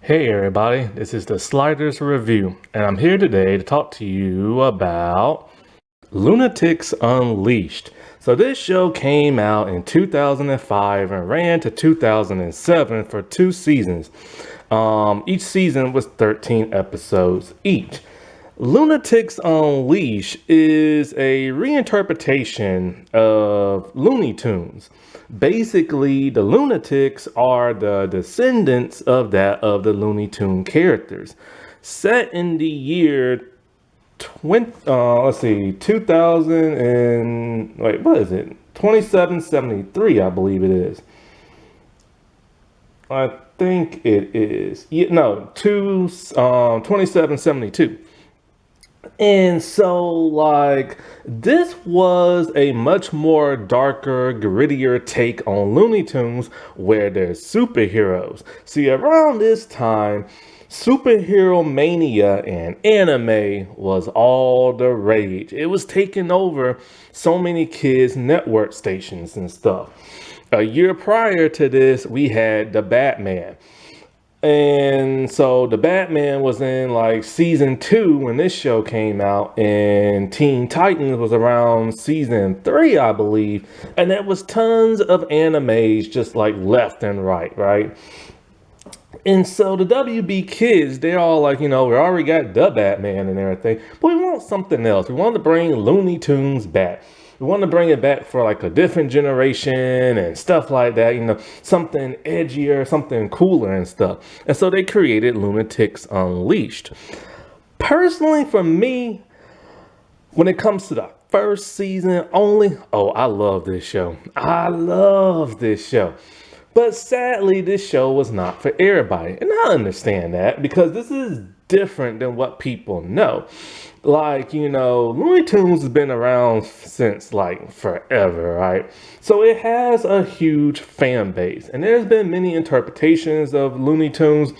Hey everybody, this is the Sliders Review, and I'm here today to talk to you about Lunatics Unleashed. So this show came out in 2005 and ran to 2007 for 2 seasons. Each season was 13 episodes each. Lunatics Unleashed is a reinterpretation of Looney Tunes. Basically, the Lunatics are the descendants of the Looney Tune characters. Set in the year 2000 and wait, what is it? 2773, I believe it is. I think it is. Yeah, no, 2772. And so, this was a much more darker, grittier take on Looney Tunes where there's superheroes. See, around this time, superhero mania and anime was all the rage. It was taking over so many kids' network stations and stuff. A year prior to this, we had the Batman. And so the Batman was in like season 2 when this show came out, and Teen Titans was around season 3, I believe. And there was tons of animes just like left and right, right? And so the WB kids, they're all like, we already got the Batman and everything, but we want something else. We want to bring Looney Tunes back. We want to bring it back for like a different generation and stuff like that, something edgier, something cooler and stuff. And so they created Lunatics Unleashed. Personally, for me, when it comes to the first season only, oh, I love this show. I love this show. But sadly, this show was not for everybody. And I understand that because this is different than what people know. Looney Tunes has been around since like forever, right? So it has a huge fan base. And there's been many interpretations of Looney Tunes.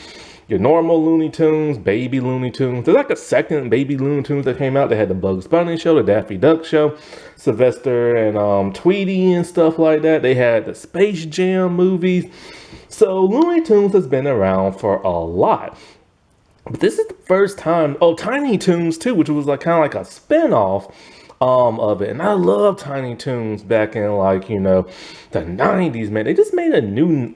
Your normal Looney Tunes, baby Looney Tunes. There's like a second baby Looney Tunes that came out. They had the Bugs Bunny show, the Daffy Duck show, Sylvester and Tweety and stuff like that. They had the Space Jam movies. So Looney Tunes has been around for a lot. But this is the first time. Oh, Tiny Toons too, which was like kind of like a spin-off of it. And I love Tiny Toons back in the 90s, man. They just made a new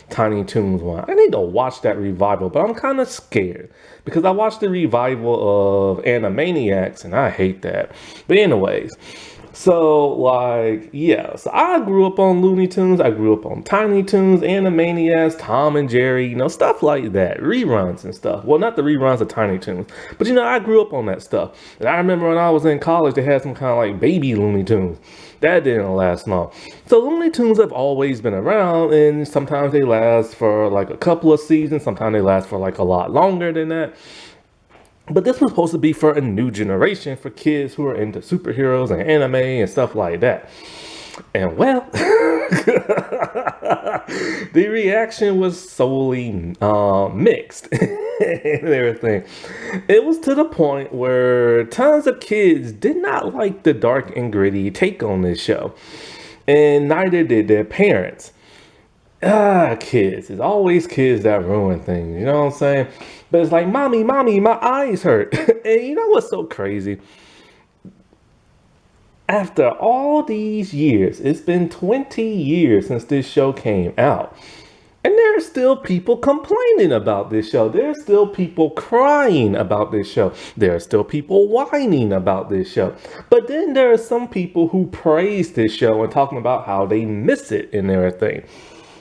Tiny Toons one. I need to watch that revival, but I'm kind of scared because I watched the revival of Animaniacs and I hate that. But anyways, so so I grew up on Looney Tunes. I grew up on Tiny Toons, Animaniacs, Tom and Jerry, stuff like that. Reruns and stuff. Well, not the reruns of Tiny Toons, but I grew up on that stuff. And I remember when I was in college, they had some kind of like baby Looney Tunes. That didn't last long. So Looney Tunes have always been around, and sometimes they last for like a couple of seasons. Sometimes they last for like a lot longer than that. But this was supposed to be for a new generation, for kids who are into superheroes and anime and stuff like that. And well, the reaction was solely mixed and everything. It was to the point where tons of kids did not like the dark and gritty take on this show. And neither did their parents. Kids. It's always kids that ruin things, you know what I'm saying? But it's like, mommy, my eyes hurt. And you know what's so crazy? After all these years, it's been 20 years since this show came out. And there are still people complaining about this show. There are still people crying about this show. There are still people whining about this show. But then there are some people who praise this show and talking about how they miss it and everything.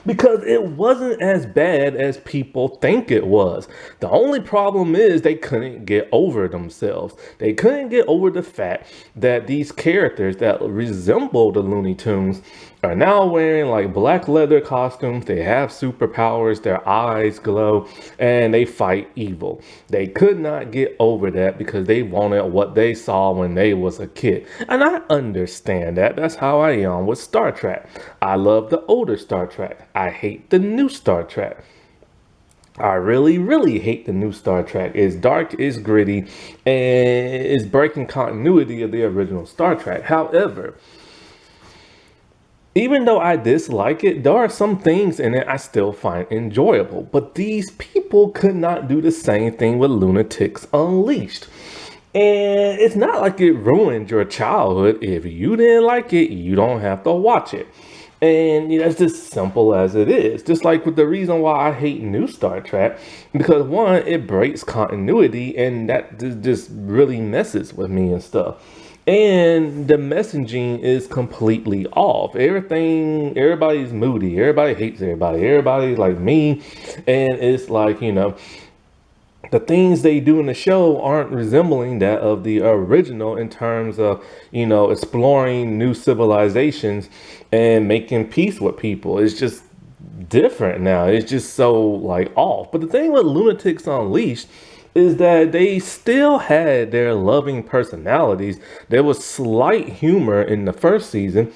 Because it wasn't as bad as people think it was. The only problem is they couldn't get over themselves. They couldn't get over the fact that these characters that resemble the Looney Tunes are now wearing like black leather costumes. They have superpowers, their eyes glow, and they fight evil. They could not get over that because they wanted what they saw when they was a kid. And I understand that. That's how I am with Star Trek. I love the older Star Trek. I hate the new Star Trek. I really, really hate the new Star Trek. It's dark, it's gritty, and it's breaking continuity of the original Star Trek. However, Even though I dislike it, there are some things in it I still find enjoyable. But these people could not do the same thing with Lunatics Unleashed. And it's not like it ruined your childhood. If you didn't like it, you don't have to watch it. And you know, it's just simple as it is. Just like with the reason why I hate new Star Trek, because one, it breaks continuity, and that just really messes with me and stuff. And the messaging is completely off. Everybody's moody. Everybody hates everybody. Everybody's like me. And it's like, the things they do in the show aren't resembling that of the original in terms of, exploring new civilizations and making peace with people. It's just different now. It's just so like off. But the thing with Lunatics Unleashed is that they still had their loving personalities. There was slight humor in the first season,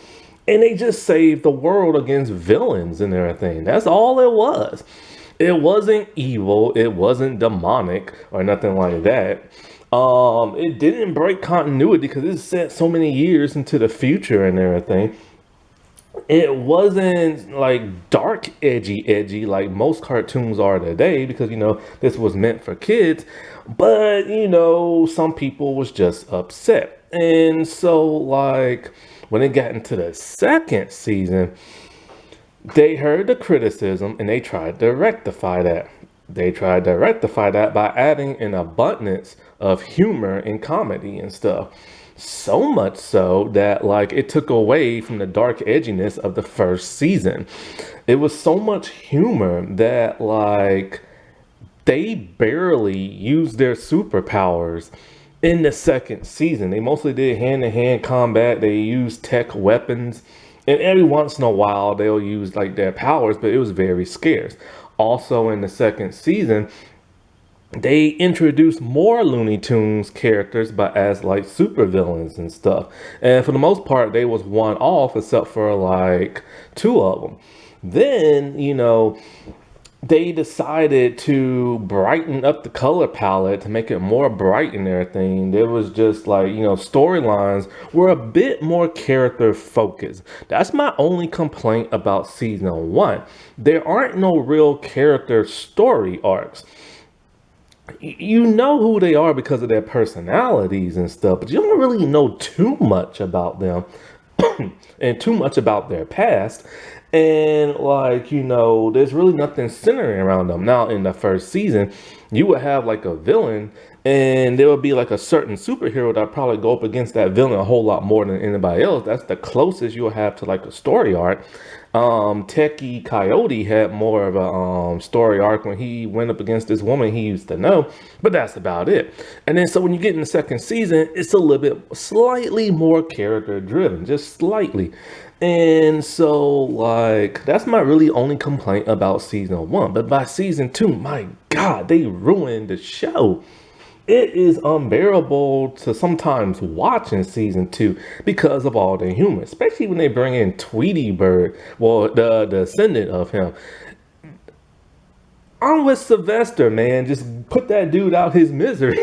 and they just saved the world against villains and everything. That's all it was. It wasn't evil, it wasn't demonic or nothing like that. It didn't break continuity because it set so many years into the future and everything. It wasn't like dark, edgy like most cartoons are today because this was meant for kids. But some people was just upset. And so like when it got into the second season, they heard the criticism and they tried to rectify that. They tried to rectify that by adding an abundance of humor and comedy and stuff. So much so that like it took away from the dark edginess of the first season. It was so much humor that like they barely used their superpowers in the second season. They mostly did hand-to-hand combat. They used tech weapons, and every once in a while they'll use like their powers, but it was very scarce. Also in the second season, they introduced more Looney Tunes characters, but as like supervillains and stuff. And for the most part, they was one off, except for like two of them. Then they decided to brighten up the color palette to make it more bright and everything. There was just like, storylines were a bit more character focused. That's my only complaint about season one. There aren't no real character story arcs. You know who they are because of their personalities and stuff, but you don't really know too much about them and too much about their past. And like, there's really nothing centering around them. Now, in the first season, you would have like a villain, and there would be like a certain superhero that probably go up against that villain a whole lot more than anybody else. That's the closest you'll have to like a story arc. Techie Coyote had more of a story arc when he went up against this woman he used to know, but that's about it. And then so when you get in the second season, it's a little bit slightly more character driven, just slightly. And so like that's my really only complaint about season one. But by season two, my God, they ruined the show. It is unbearable to sometimes watch in season two because of all the humor, especially when they bring in Tweety Bird, well, the descendant of him. I'm with Sylvester, man. Just put that dude out his misery.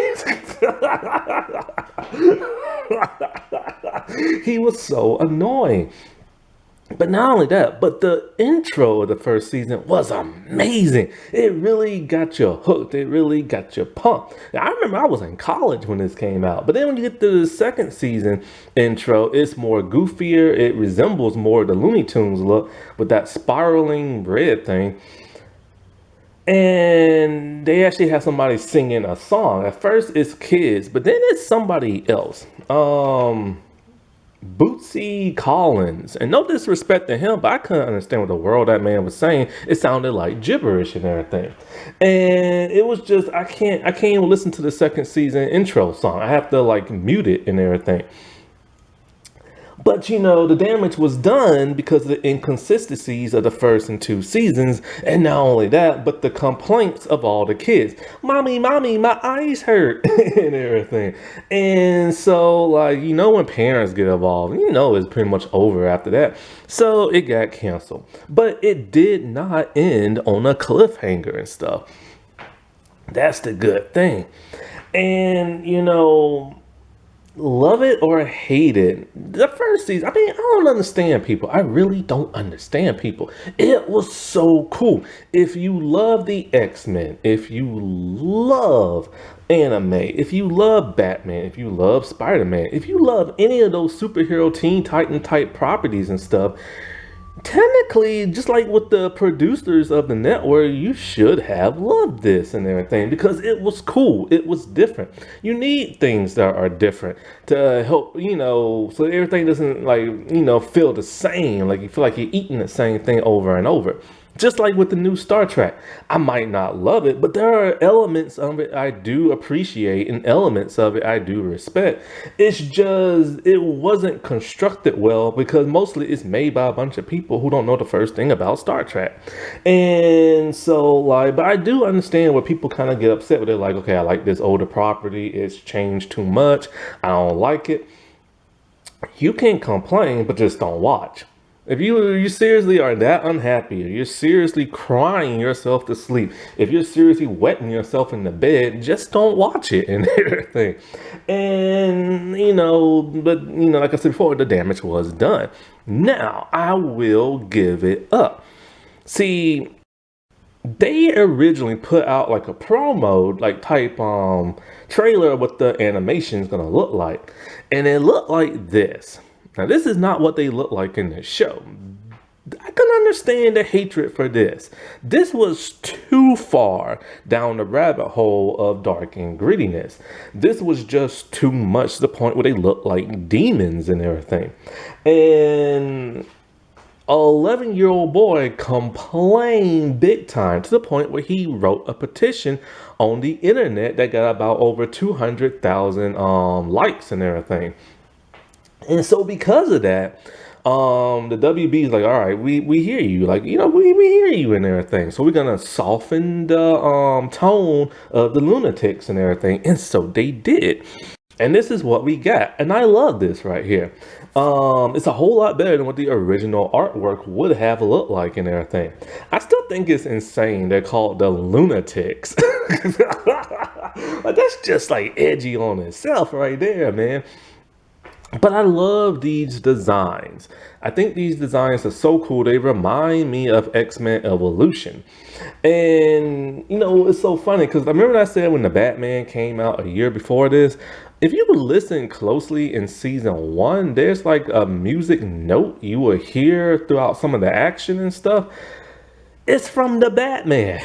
He was so annoying. But not only that, but the intro of the first season was amazing. It really got you hooked. It really got you pumped. I remember I was in college when this came out. But then when you get to the second season intro, it's more goofier. It resembles more the Looney Tunes look with that spiraling red thing. And they actually have somebody singing a song. At first it's kids, but then it's somebody else. Bootsy Collins, and no disrespect to him, but I couldn't understand what the world that man was saying. It sounded like gibberish and everything, and it was just I can't even listen to the second season intro song. I have to like mute it and everything. But the damage was done because of the inconsistencies of the first and two seasons. And not only that, but the complaints of all the kids. Mommy, my eyes hurt and everything. And so, like, when parents get involved, it's pretty much over after that. So it got canceled. But it did not end on a cliffhanger and stuff. That's the good thing. And, Love it or hate it, the first season, I mean, I don't understand people. I really don't understand people. It was so cool. If you love the X-Men, if you love anime, if you love Batman, if you love Spider-Man, if you love any of those superhero Teen Titan type properties and stuff, technically, just like with the producers of the network, you should have loved this and everything because it was cool. It was different. You need things that are different to help, so everything doesn't like, feel the same. Like you feel like you're eating the same thing over and over. Just like with the new Star Trek, I might not love it, but there are elements of it I do appreciate and elements of it I do respect. It's just, it wasn't constructed well because mostly it's made by a bunch of people who don't know the first thing about Star Trek. And so, like, but I do understand where people kind of get upset with it. Like, okay, I like this older property, it's changed too much, I don't like it. You can complain, but just don't watch. If you seriously are that unhappy, or you're seriously crying yourself to sleep, if you're seriously wetting yourself in the bed, just don't watch it and everything. And but like I said before, the damage was done. Now I will give it up. See, they originally put out like a promo like type trailer of what the animation is gonna look like, and it looked like this. Now this is not what they look like in the show. I can understand the hatred for this. This was too far down the rabbit hole of dark and grittiness. This was just too much to the point where they look like demons and everything. And 11-year-old boy complained big time to the point where he wrote a petition on the internet that got about over 200,000 likes and everything. And so because of that, the WB is like, all right, we hear you, like, we hear you and everything. So we're gonna soften the tone of the lunatics and everything. And so they did. And this is what we got. And I love this right here. It's a whole lot better than what the original artwork would have looked like and everything. I still think it's insane they're called the lunatics. Like, that's just like edgy on itself right there, man. But I love these designs. I think these designs are so cool. They remind me of X-Men Evolution. And, it's so funny because I remember I said when the Batman came out a year before this, if you listen closely in season 1, there's like a music note you will hear throughout some of the action and stuff. It's from the Batman.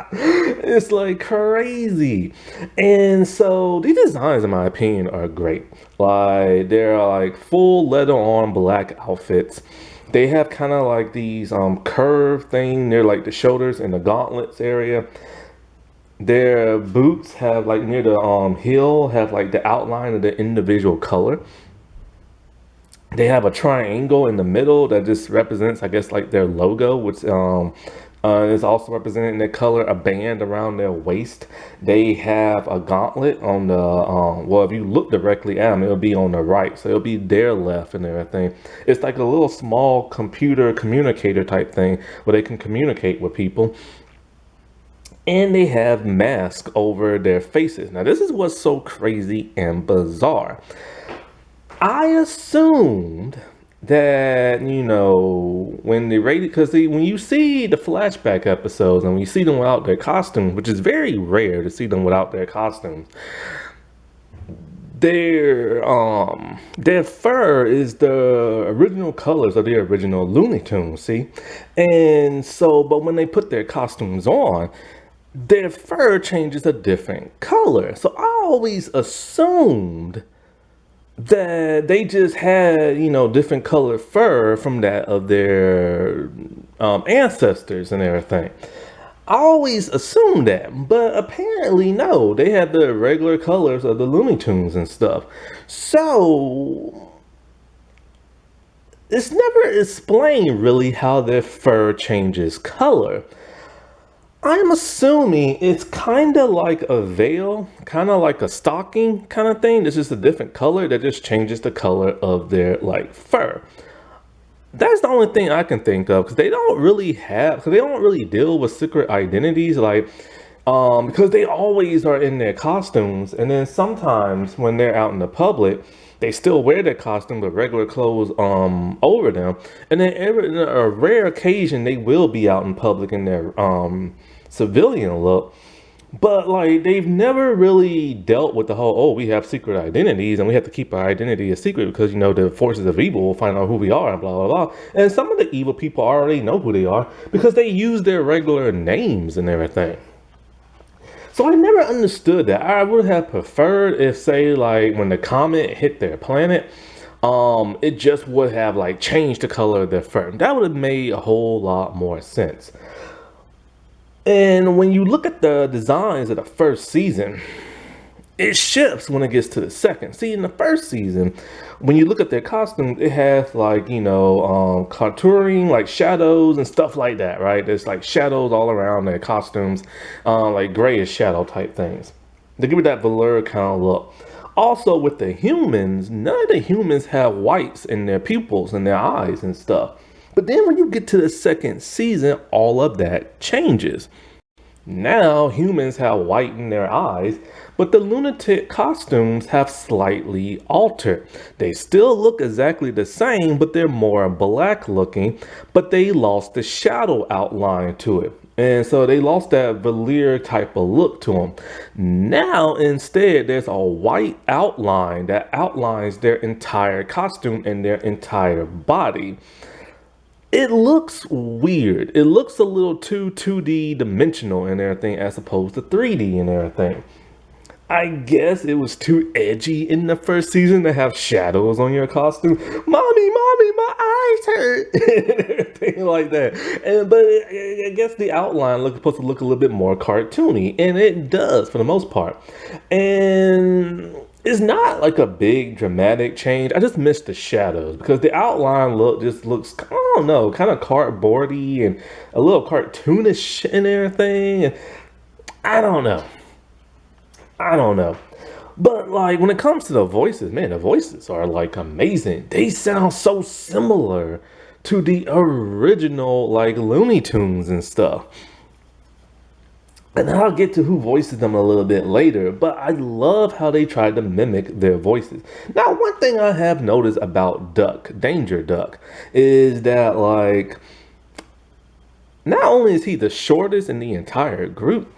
It's like crazy. And so these designs, in my opinion, are great. Like, they're like full leather on black outfits. They have kind of like these curved thing near like the shoulders and the gauntlets area. Their boots have like near the heel have like the outline of the individual color. They have a triangle in the middle that just represents, I guess, like their logo, which is also represented in their color, a band around their waist. They have a gauntlet on the, well, if you look directly at them, it'll be on the right. So it'll be their left and everything. It's like a little small computer communicator type thing where they can communicate with people. And they have masks over their faces. Now, this is what's so crazy and bizarre. I assumed that, when they rated, because when you see the flashback episodes and when you see them without their costumes, which is very rare to see them without their costumes, their fur is the original colors of the original Looney Tunes, see? And so, but when they put their costumes on, their fur changes a different color. So I always assumed that they just had, different colored fur from that of their ancestors and everything. I always assumed that, but apparently no, they had the regular colors of the Looney Tunes and stuff. So it's never explained really how their fur changes color. I'm assuming it's kind of like a veil, kind of like a stocking kind of thing. It's just a different color that just changes the color of their like fur. That's the only thing I can think of because they don't really deal with secret identities. Like, because they always are in their costumes, and then sometimes when they're out in the public, they still wear their costume with regular clothes over them, and then a rare occasion they will be out in public in their civilian look. But like they've never really dealt with the whole, oh, we have secret identities and we have to keep our identity a secret because the forces of evil will find out who we are and blah blah blah. And some of the evil people already know who they are because they use their regular names and everything. So I never understood that. I would have preferred if, say, like when the comet hit their planet, it just would have like changed the color of their fur. That would have made a whole lot more sense. And when you look at the designs of the first season, it shifts when it gets to the second. See, in the first season, when you look at their costumes, it has like, contouring, like shadows and stuff like that, right? There's like shadows all around their costumes, like grayish shadow type things. They give it that velour kind of look. Also, with the humans, none of the humans have whites in their pupils and their eyes and stuff. But then when you get to the second season, all of that changes. Now humans have white in their eyes, but the lunatic costumes have slightly altered. They still look exactly the same, but they're more black looking, but they lost the shadow outline to it. And so they lost that velour type of look to them. Now, instead, there's a white outline that outlines their entire costume and their entire body. It looks weird. It looks a little too 2D dimensional and everything as opposed to 3D and everything. I guess it was too edgy in the first season to have shadows on your costume. Mommy, my eyes hurt. And everything like that. But I guess the outline looks supposed to look a little bit more cartoony. And it does for the most part. And it's not like a big dramatic change. I just miss the shadows because the outline just looks, I don't know, kind of cardboardy and a little cartoonish and everything. And I don't know. But like when it comes to the voices, man, the voices are like amazing. They sound so similar to the original like Looney Tunes and stuff. And I'll get to who voices them a little bit later, but I love how they tried to mimic their voices. Now, one thing I have noticed about Duck, Danger Duck, is that like not only is he the shortest in the entire group,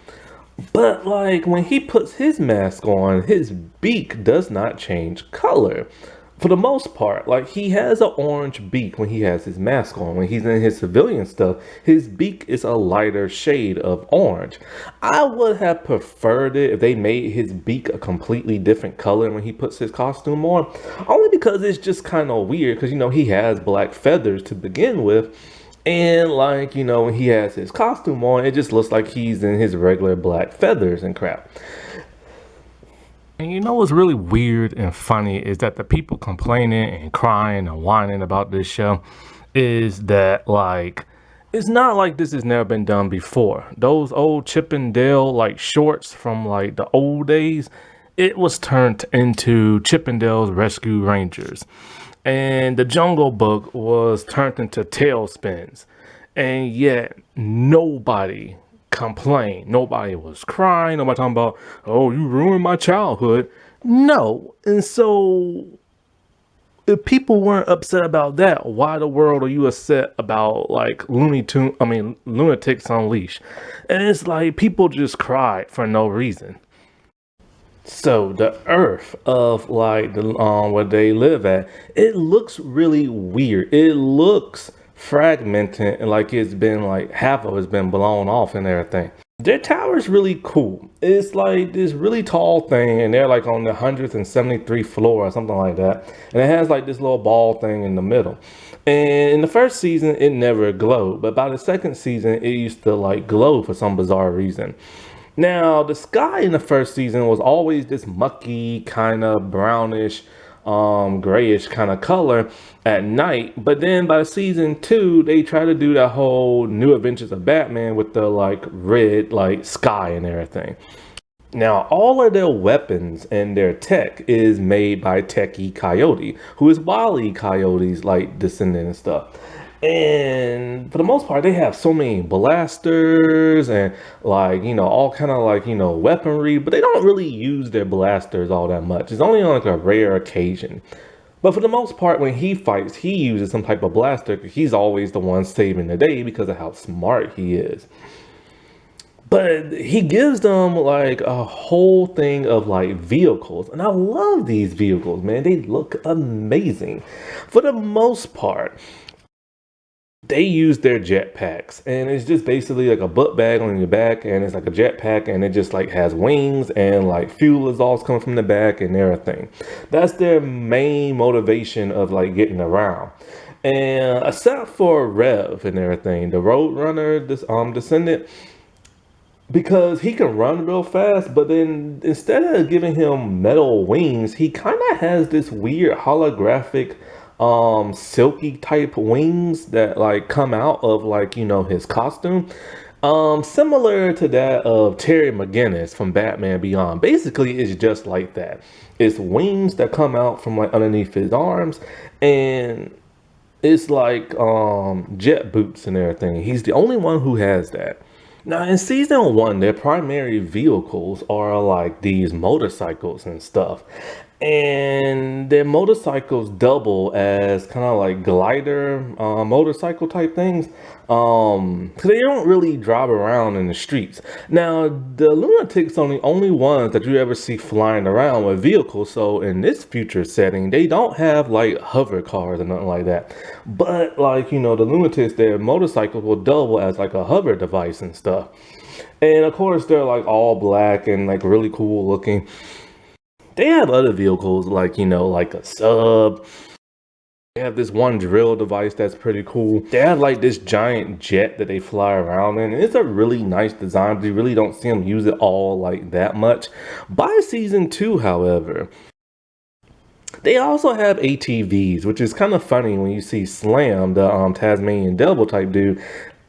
but like when he puts his mask on, his beak does not change color. For the most part, like he has an orange beak when he has his mask on. When he's in his civilian stuff, his beak is a lighter shade of orange. I would have preferred it if they made his beak a completely different color when he puts his costume on. Only because it's just kind of weird because, he has black feathers to begin with. And like, when he has his costume on, it just looks like he's in his regular black feathers and crap. And what's really weird and funny is that the people complaining and crying and whining about this show is that like it's not like this has never been done before. Those old Chip and Dale like shorts from like the old days, it was turned into Chip and Dale's Rescue Rangers. And the Jungle Book was turned into Tailspins. And yet nobody complained. Nobody was crying. Nobody talking about, oh, you ruined my childhood. No. And so if people weren't upset about that, why the world are you upset about like Lunatics Unleashed? And it's like people just cried for no reason. So the earth of like the where they live at, it looks really weird. It looks fragmented and like it's been like half of it's been blown off and everything. Their tower is really cool. It's like this really tall thing, and they're like on the 173th floor or something like that. And it has like this little ball thing in the middle. And in the first season, it never glowed, but by the second season, it used to like glow for some bizarre reason. Now, the sky in the first season was always this mucky, kind of brownish, grayish kind of color at night. But then by season 2, they try to do that whole New Adventures of Batman with the like red like sky and everything. Now, all of their weapons and their tech is made by Techie Coyote, who is Wile E. Coyote's like descendant and stuff. And for the most part, they have so many blasters and like, all kind of like, weaponry, but they don't really use their blasters all that much. It's only on like a rare occasion. But for the most part, when he fights, he uses some type of blaster. He's always the one saving the day because of how smart he is. But he gives them like a whole thing of like vehicles. And I love these vehicles, man. They look amazing. For the most part, they use their jetpacks, and it's just basically like a book bag on your back, and it's like a jetpack, and it just like has wings and like fuel exhaust coming from the back and everything. That's their main motivation of like getting around. And except for Rev and everything, the Roadrunner, this descendant, because he can run real fast, but then instead of giving him metal wings, he kind of has this weird holographic silky type wings that like come out of like his costume, similar to that of Terry McGinnis from Batman Beyond. Basically it's just like that. It's wings that come out from like underneath his arms, and it's like jet boots and everything. He's the only one who has that. Now, in season one, their primary vehicles are like these motorcycles and stuff. And their motorcycles double as kind of like glider motorcycle type things. 'Cause they don't really drive around in the streets. Now, the lunatics are the only ones that you ever see flying around with vehicles. So in this future setting, they don't have like hover cars or nothing like that. But like, the lunatics, their motorcycles will double as like a hover device and stuff. And of course, they're like all black and like really cool looking. They have other vehicles like, like a sub. They have this one drill device that's pretty cool. They have like this giant jet that they fly around in. And it's a really nice design, but you really don't see them use it all like that much. By season two, however, they also have ATVs, which is kind of funny when you see Slam, the Tasmanian Devil type dude,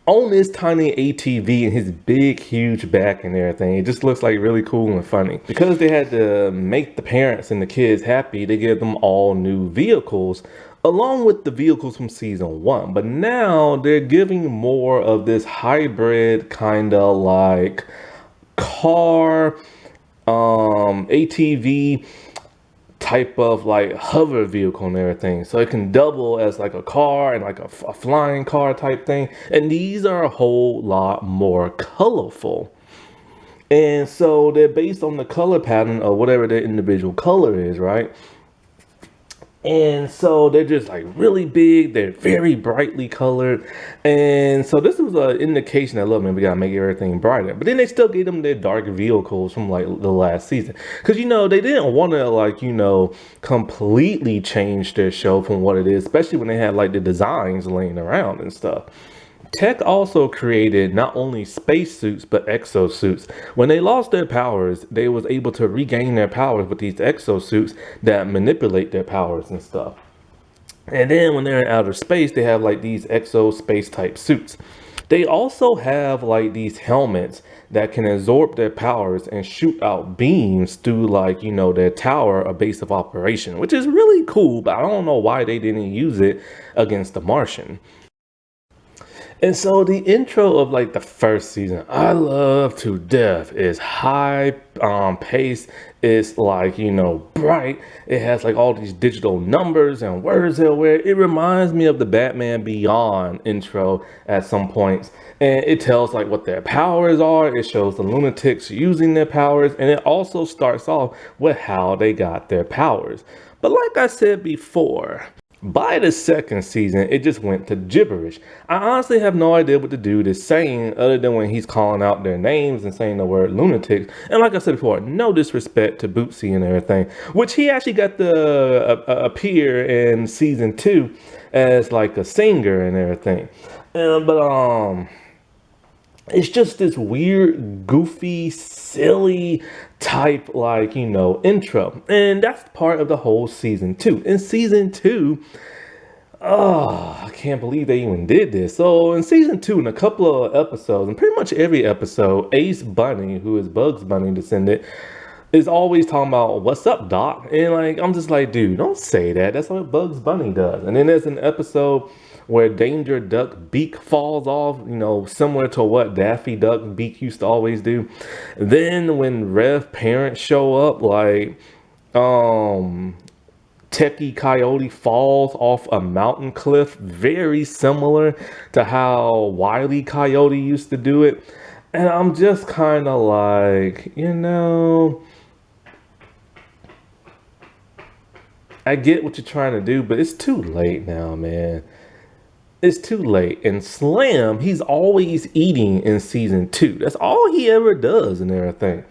on this tiny ATV and his big, huge back and everything. It just looks like really cool and funny. Because they had to make the parents and the kids happy, they gave them all new vehicles, along with the vehicles from season one. But now they're giving more of this hybrid kind of like car, ATV type of like hover vehicle and everything, so it can double as like a car and like a flying car type thing. And these are a whole lot more colorful, and so they're based on the color pattern of whatever their individual color is, right? And so they're just like really big. They're very brightly colored. And so this was an indication that, look, man, we gotta make everything brighter. But then they still gave them their dark vehicles from like the last season. Because, they didn't want to like, completely change their show from what it is, especially when they had like the designs laying around and stuff. Tech also created not only spacesuits but exosuits. When they lost their powers, they was able to regain their powers with these exosuits that manipulate their powers and stuff. And then when they're in outer space, they have like these exo space type suits. They also have like these helmets that can absorb their powers and shoot out beams through like, their tower or base of operation, which is really cool, but I don't know why they didn't use it against the Martian. And so the intro of like the first season, I love to death. It's high pace. It's like, bright. It has like all these digital numbers and words everywhere. It reminds me of the Batman Beyond intro at some points. And it tells like what their powers are. It shows the lunatics using their powers. And it also starts off with how they got their powers. But like I said before, by the second season, it just went to gibberish. I honestly have no idea what the dude is saying other than when he's calling out their names and saying the word lunatics. And like I said before, no disrespect to Bootsy and everything, which he actually got to appear in season two as like a singer and everything. But it's just this weird, goofy, silly type like, intro. And that's part of the whole season two. In season two, oh, I can't believe they even did this. So in season two, in a couple of episodes, and pretty much every episode, Ace Bunny, who is Bugs Bunny descendant, is always talking about, what's up, Doc? And like, I'm just like, dude, don't say that. That's what Bugs Bunny does. And then there's an episode where Danger Duck beak falls off, similar to what Daffy Duck beak used to always do. Then when Rev parents show up, like um Techie Coyote falls off a mountain cliff, very similar to how Wile Coyote used to do it. And I'm just kind of like, I get what you're trying to do, but it's too late now, man. It's too late. And Slam, he's always eating in season two. That's all he ever does and everything.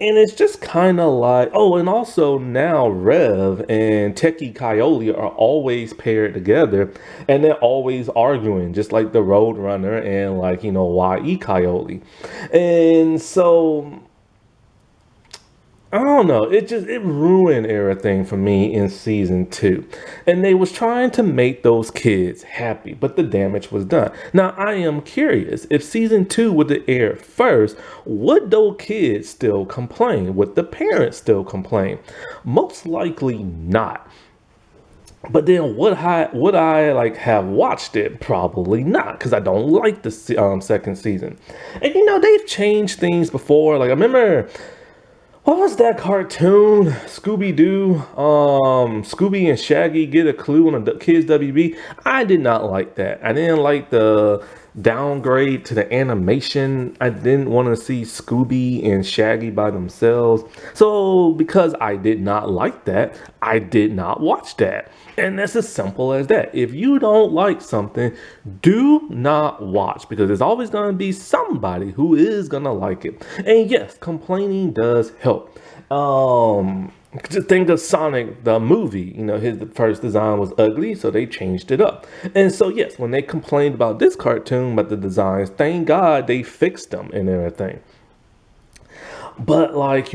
And it's just kind of like, oh, and also now Rev and Techie Coyote are always paired together and they're always arguing, just like the Roadrunner and like, YE Coyote. And so I don't know. It ruined everything for me in season two. And they was trying to make those kids happy, but the damage was done. Now I am curious, if season two would have aired first, would those kids still complain? Would the parents still complain? Most likely not. But then would I like have watched it? Probably not, because I don't like the second season. And they've changed things before. Like I remember, what was that cartoon? Scooby-Doo, Scooby and Shaggy get a clue on a kids WB. I did not like that. I didn't like the downgrade to the animation. I didn't want to see Scooby and Shaggy by themselves. So because I did not like that, I did not watch that. And that's as simple as that. If you don't like something, do not watch, because there's always going to be somebody who is going to like it. And yes, complaining does help. Just think of Sonic the movie. His first design was ugly, so they changed it up. And so yes, when they complained about this cartoon, about the designs, thank God they fixed them and everything. But like,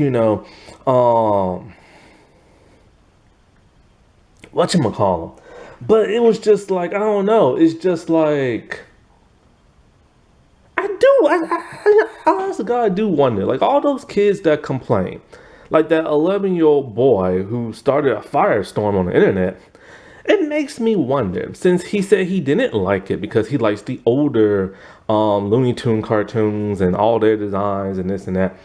whatchamacallit. But it was just like, I don't know. It's just like, I honestly, God, I do wonder, like all those kids that complain, like that 11-year-old boy who started a firestorm on the internet. It makes me wonder, since he said he didn't like it because he likes the older Looney Tune cartoons and all their designs and this and that.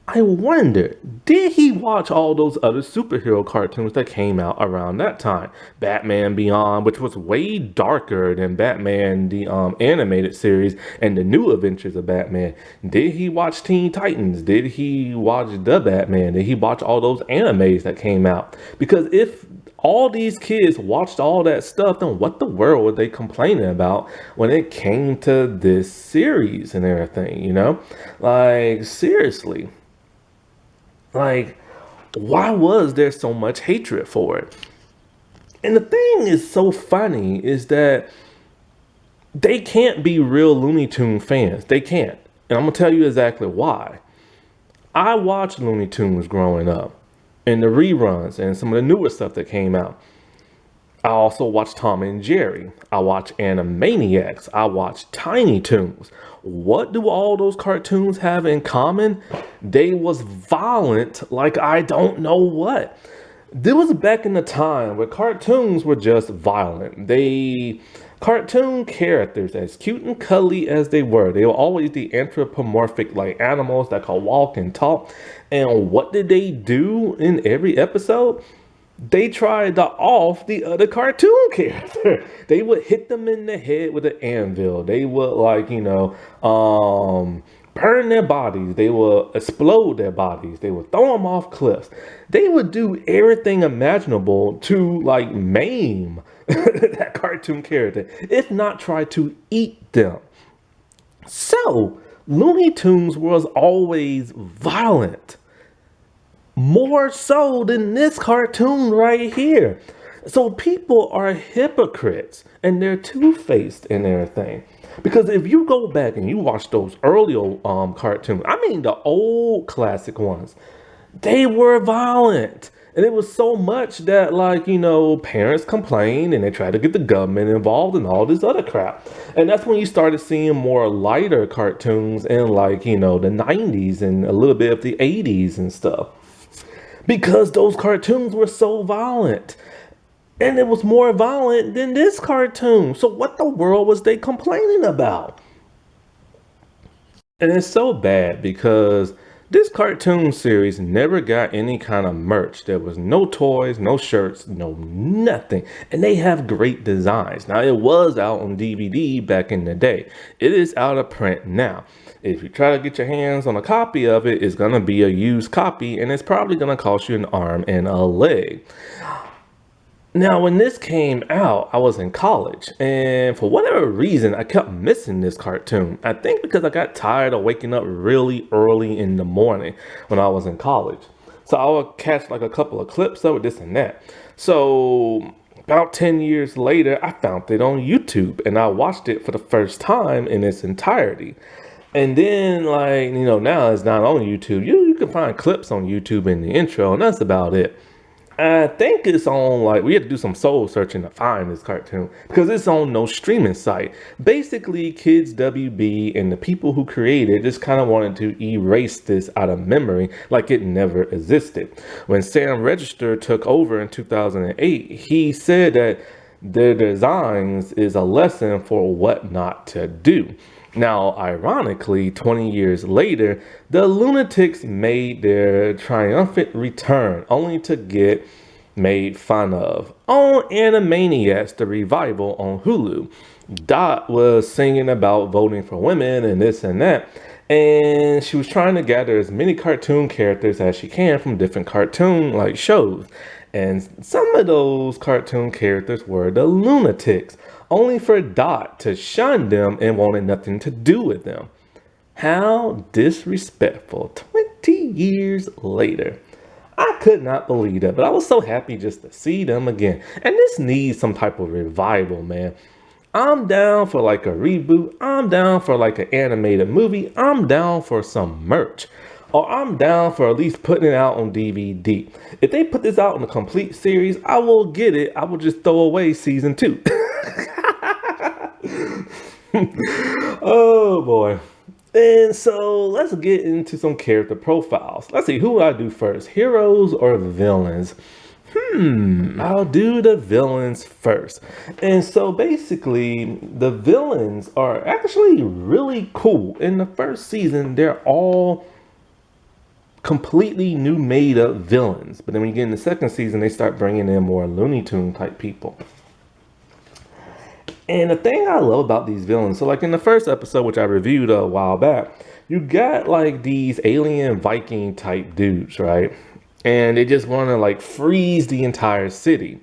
I wonder, did he watch all those other superhero cartoons that came out around that time? Batman Beyond, which was way darker than Batman, the animated series, and the new adventures of Batman. Did he watch Teen Titans? Did he watch The Batman? Did he watch all those animes that came out? Because if all these kids watched all that stuff, then what the world were they complaining about when it came to this series and everything, Like, seriously. Like, why was there so much hatred for it? And the thing is so funny is that they can't be real Looney Tune fans. They can't. And I'm going to tell you exactly why. I watched Looney Tunes growing up, and the reruns and some of the newer stuff that came out. I also watched Tom and Jerry. I watched Animaniacs. I watched Tiny Toons. What do all those cartoons have in common? They was violent like I don't know what. There was back in the time where cartoons were just violent. Cartoon characters, as cute and cuddly as they were always the anthropomorphic like animals that could walk and talk. And what did they do in every episode? They tried to off the other cartoon character. They would hit them in the head with an anvil. They would burn their bodies. They would explode their bodies. They would throw them off cliffs. They would do everything imaginable to like maim that cartoon character, if not try to eat them. So Looney Tunes was always violent. More so than this cartoon right here. So people are hypocrites and they're two-faced and everything. Because if you go back and you watch those earlier cartoons, I mean the old classic ones, they were violent. And it was so much that parents complained and they tried to get the government involved and all this other crap. And that's when you started seeing more lighter cartoons in the 90s and a little bit of the 80s and stuff. Because those cartoons were so violent. And it was more violent than this cartoon. So what the world was they complaining about? And it's so bad because this cartoon series never got any kind of merch. There was no toys, no shirts, no nothing. And they have great designs. Now, it was out on DVD back in the day. It is out of print now. If you try to get your hands on a copy of it, it's going to be a used copy and it's probably going to cost you an arm and a leg. Now, when this came out, I was in college, and for whatever reason, I kept missing this cartoon. I think because I got tired of waking up really early in the morning when I was in college. So I would catch like a couple of clips of it, this and that. So about 10 years later, I found it on YouTube, and I watched it for the first time in its entirety. And then, like, now it's not on YouTube. You can find clips on YouTube in the intro, and that's about it. I think it's on, like, we had to do some soul searching to find this cartoon because it's on no streaming site. Basically, Kids WB and the people who created it just kind of wanted to erase this out of memory like it never existed. When Sam Register took over in 2008, he said that their designs is a lesson for what not to do. Now, ironically, 20 years later, the Loonatics made their triumphant return, only to get made fun of on Animaniacs, the revival on Hulu. Dot was singing about voting for women and this and that, and she was trying to gather as many cartoon characters as she can from different cartoon like shows. And some of those cartoon characters were the Loonatics, only for Dot to shun them and wanted nothing to do with them. How disrespectful 20 years later. I could not believe that, but I was so happy just to see them again. And this needs some type of revival, man. I'm down for like a reboot. I'm down for like an animated movie. I'm down for some merch. Or I'm down for at least putting it out on DVD. If they put this out in a complete series, I will get it. I will just throw away season 2. Oh boy. And so let's get into some character profiles. Let's see, who would I do first? Heroes or villains? I'll do the villains first. And so basically, the villains are actually really cool. In the first season, they're all completely new made up villains. But then when you get in the second season, they start bringing in more Looney Tune type people. And the thing I love about these villains, so like in the first episode, which I reviewed a while back, you got like these alien Viking type dudes, right? And they just want to like freeze the entire city.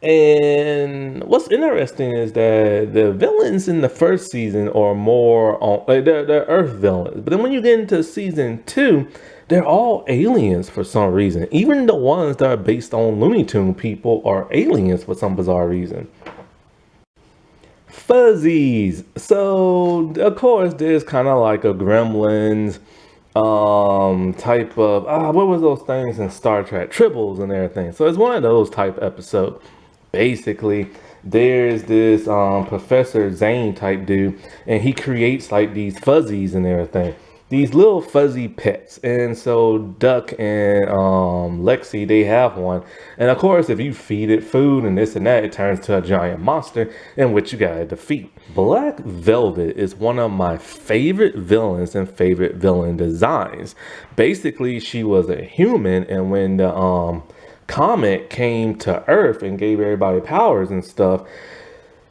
And what's interesting is that the villains in the first season are more on, like they're Earth villains. But then when you get into season 2, they're all aliens for some reason. Even the ones that are based on Looney Tune people are aliens for some bizarre reason. Fuzzies. So of course there's kind of like a Gremlins type of what was those things in Star Trek, tribbles and everything. So it's one of those type episodes. Basically, there's this Professor Zane type dude, and he creates like these fuzzies and everything, these little fuzzy pets. And so Duck and Lexi, they have one. And of course, if you feed it food and this and that, it turns to a giant monster in which you gotta defeat. Black Velvet is one of my favorite villains and favorite villain designs. Basically, she was a human, and when the comet came to Earth and gave everybody powers and stuff,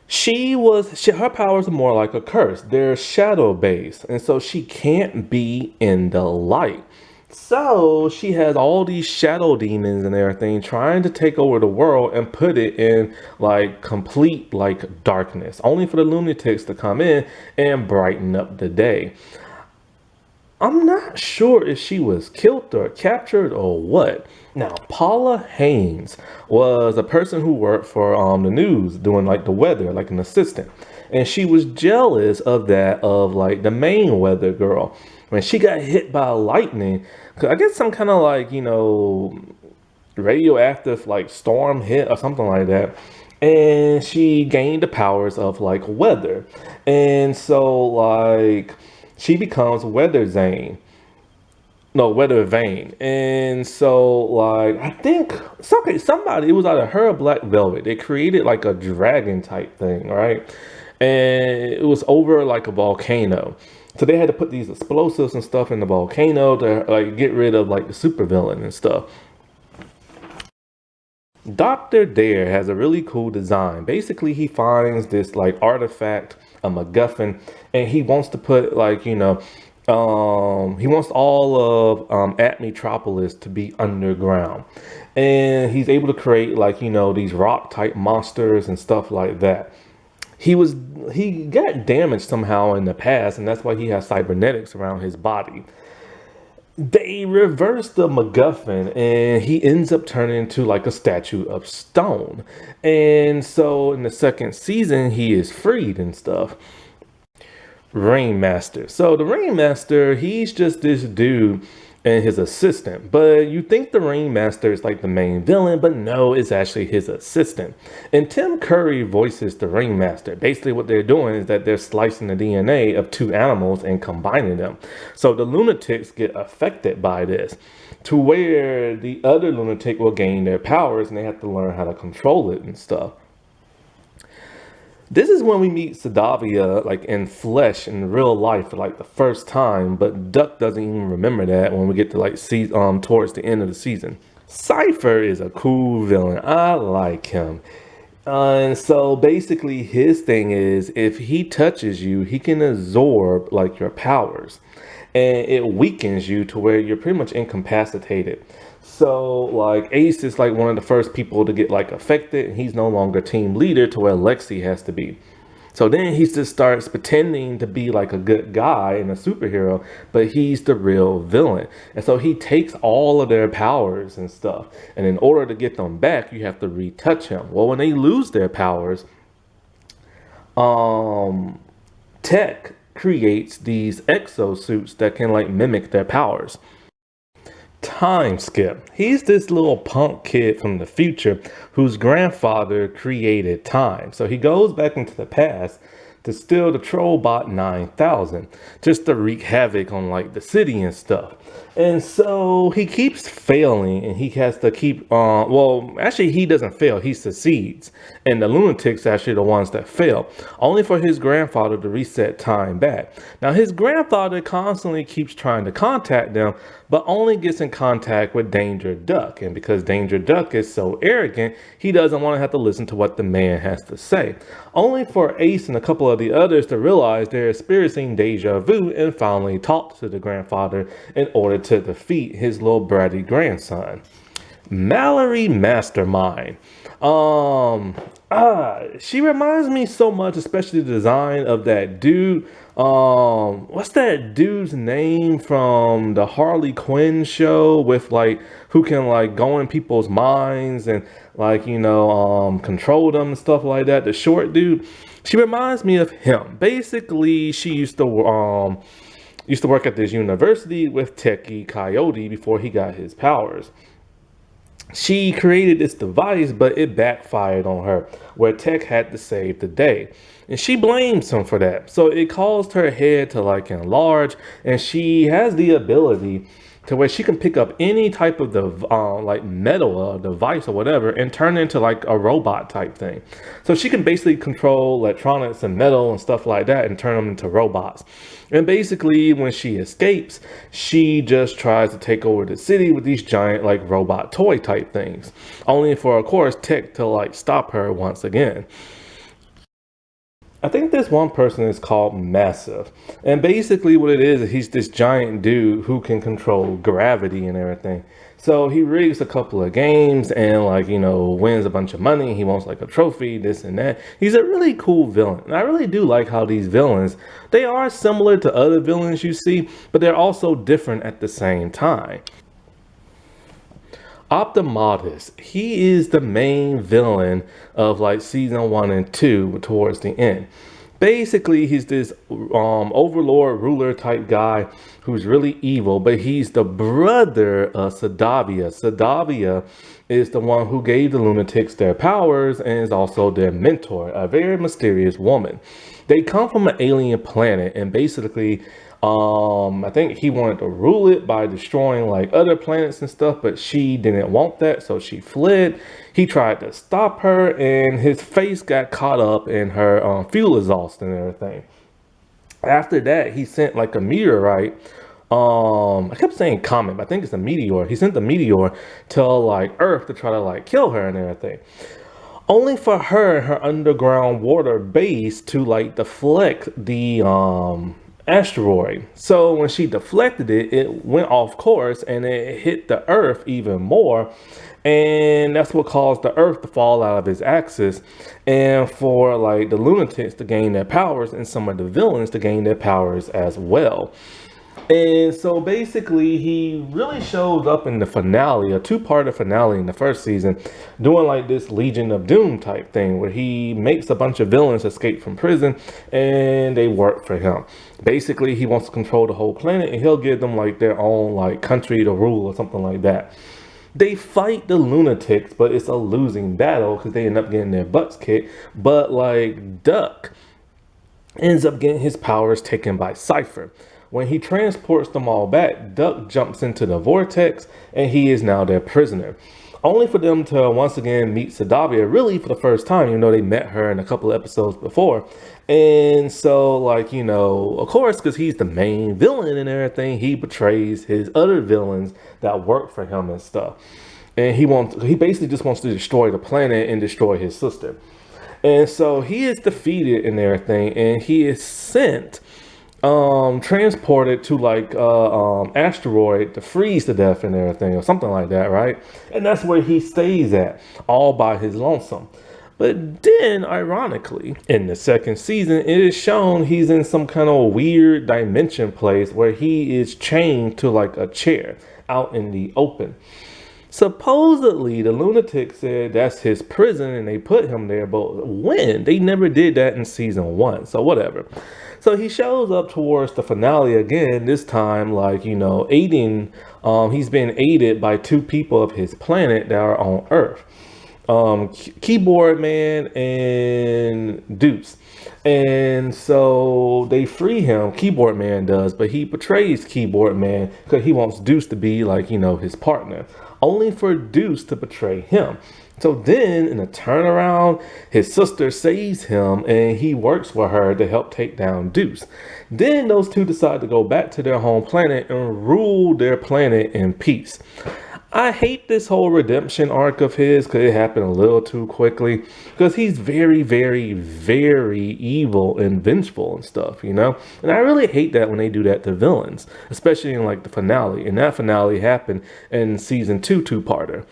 her powers are more like a curse. They're shadow based, and so she can't be in the light. So she has all these shadow demons and everything trying to take over the world and put it in like complete like darkness, only for the lunatics to come in and brighten up the day. I'm not sure if she was killed or captured or what. Now, Paula Haynes was a person who worked for the news doing like the weather, like an assistant. And she was jealous of that of like the main weather girl. When she got hit by lightning, 'cause I guess some kind of like, radioactive like storm hit or something like that. And she gained the powers of like weather. And so like she becomes Weather Zane. no, Weather Vane. And so like I think somebody, it was either her or Black Velvet. They created like a dragon type thing, right? And it was over like a volcano. So they had to put these explosives and stuff in the volcano to like get rid of like the supervillain and stuff. Dr. Dare has a really cool design. Basically, he finds this like artifact, a MacGuffin, and he wants to put like, he wants all of at Metropolis to be underground. And he's able to create like, these rock type monsters and stuff like that. He was he got damaged somehow in the past, and that's why he has cybernetics around his body. They reverse the MacGuffin and he ends up turning into like a statue of stone. And so in the second season, he is freed and stuff. Rainmaster. So the Rainmaster, he's just this dude and his assistant. But you think the Rainmaster is like the main villain, but no, it's actually his assistant. And Tim Curry voices the Rainmaster. Basically, what they're doing is that they're slicing the DNA of two animals and combining them. So the lunatics get affected by this, to where the other lunatic will gain their powers and they have to learn how to control it and stuff. This is when we meet Sadavia like in flesh in real life for like the first time, but Duck doesn't even remember that when we get to like see towards the end of the season. Cypher is a cool villain. I like him. And so basically his thing is if he touches you, he can absorb like your powers. And it weakens you to where you're pretty much incapacitated. So like Ace is like one of the first people to get like affected, and he's no longer team leader to where Lexi has to be. So then he just starts pretending to be like a good guy and a superhero, but he's the real villain. And so he takes all of their powers and stuff. And in order to get them back, you have to retouch him. Well, when they lose their powers, um, Tech creates these exosuits that can like mimic their powers. Time skip. He's this little punk kid from the future whose grandfather created time. So he goes back into the past to steal the Trollbot 9000 just to wreak havoc on like the city and stuff. And so he keeps failing and he has to keep well, actually he doesn't fail, he succeeds. And the lunatics actually the ones that fail, only for his grandfather to reset time back. Now his grandfather constantly keeps trying to contact them, but only gets in contact with Danger Duck. And because Danger Duck is so arrogant, he doesn't want to have to listen to what the man has to say. Only for Ace and a couple of the others to realize they're experiencing deja vu and finally talk to the grandfather in order to defeat his little bratty grandson. Mallory Mastermind. She reminds me so much, especially the design of that dude. What's that dude's name from the Harley Quinn show with like who can like go in people's minds and like control them and stuff like that? The short dude. She reminds me of him. Basically, she used to work at this university with Techie Coyote before he got his powers. She created this device, but it backfired on her, where Tech had to save the day. And she blames him for that. So it caused her head to like enlarge, and she has the ability to where she can pick up any type of the like metal or device or whatever and turn it into like a robot type thing. So she can basically control electronics and metal and stuff like that and turn them into robots. And basically when she escapes, she just tries to take over the city with these giant like robot toy type things. Only for of course Tech to like stop her once again. I think this one person is called Massive. And basically what it is he's this giant dude who can control gravity and everything. So he rigs a couple of games and like, wins a bunch of money. He wants like a trophy, this and that. He's a really cool villain. And I really do like how these villains, they are similar to other villains you see, but they're also different at the same time. Optimatus, he is the main villain of like season 1 and 2 towards the end. Basically, he's this overlord ruler type guy who's really evil, but he's the brother of Sadavia. Sadavia is the one who gave the lunatics their powers and is also their mentor, a very mysterious woman. They come from an alien planet, and basically, I think he wanted to rule it by destroying like other planets and stuff, but she didn't want that, so she fled. He tried to stop her, and his face got caught up in her fuel exhaust and everything. After that, he sent like a meteorite. I kept saying comet, but I think it's a meteor. He sent the meteor to like Earth to try to like kill her and everything, only for her and her underground water base to like deflect the asteroid. So when she deflected it, it went off course and it hit the Earth even more. And that's what caused the Earth to fall out of its axis, and for like the lunatics to gain their powers and some of the villains to gain their powers as well. And so basically, he really shows up in the finale, a two-part finale in the first season, doing like this Legion of Doom type thing where he makes a bunch of villains escape from prison and they work for him. Basically, he wants to control the whole planet and he'll give them like their own like country to rule or something like that. They fight the lunatics, but it's a losing battle because they end up getting their butts kicked. But like Duck ends up getting his powers taken by Cypher. When he transports them all back, Duck jumps into the vortex and he is now their prisoner. Only for them to once again meet Sadavia, really for the first time, even though they met her in a couple of episodes before. And so, like, you know, of course, because he's the main villain and everything, he betrays his other villains that work for him and stuff. And he basically just wants to destroy the planet and destroy his sister. And so he is defeated and everything, and he is sent transported to like asteroid to freeze to death and everything or something like that, right? And that's where he stays at, all by his lonesome. But then, ironically, in the second season, it is shown he's in some kind of weird dimension place where he is chained to like a chair out in the open. Supposedly, the lunatics said that's his prison and they put him there, but when? They never did that in season 1, so whatever. So he shows up towards the finale again, this time, like, you know, aiding, he's been aided by two people of his planet that are on Earth. Keyboard Man and Deuce. And so they free him, Keyboard Man does, but he betrays Keyboard Man because he wants Deuce to be like, you know, his partner, only for Deuce to betray him. So then in a turnaround, his sister saves him and he works for her to help take down Deuce. Then those two decide to go back to their home planet and rule their planet in peace. I hate this whole redemption arc of his because it happened a little too quickly, because he's very, very, very evil and vengeful and stuff, you know? And I really hate that when they do that to villains, especially in like the finale. And that finale happened in season 2 two-parter.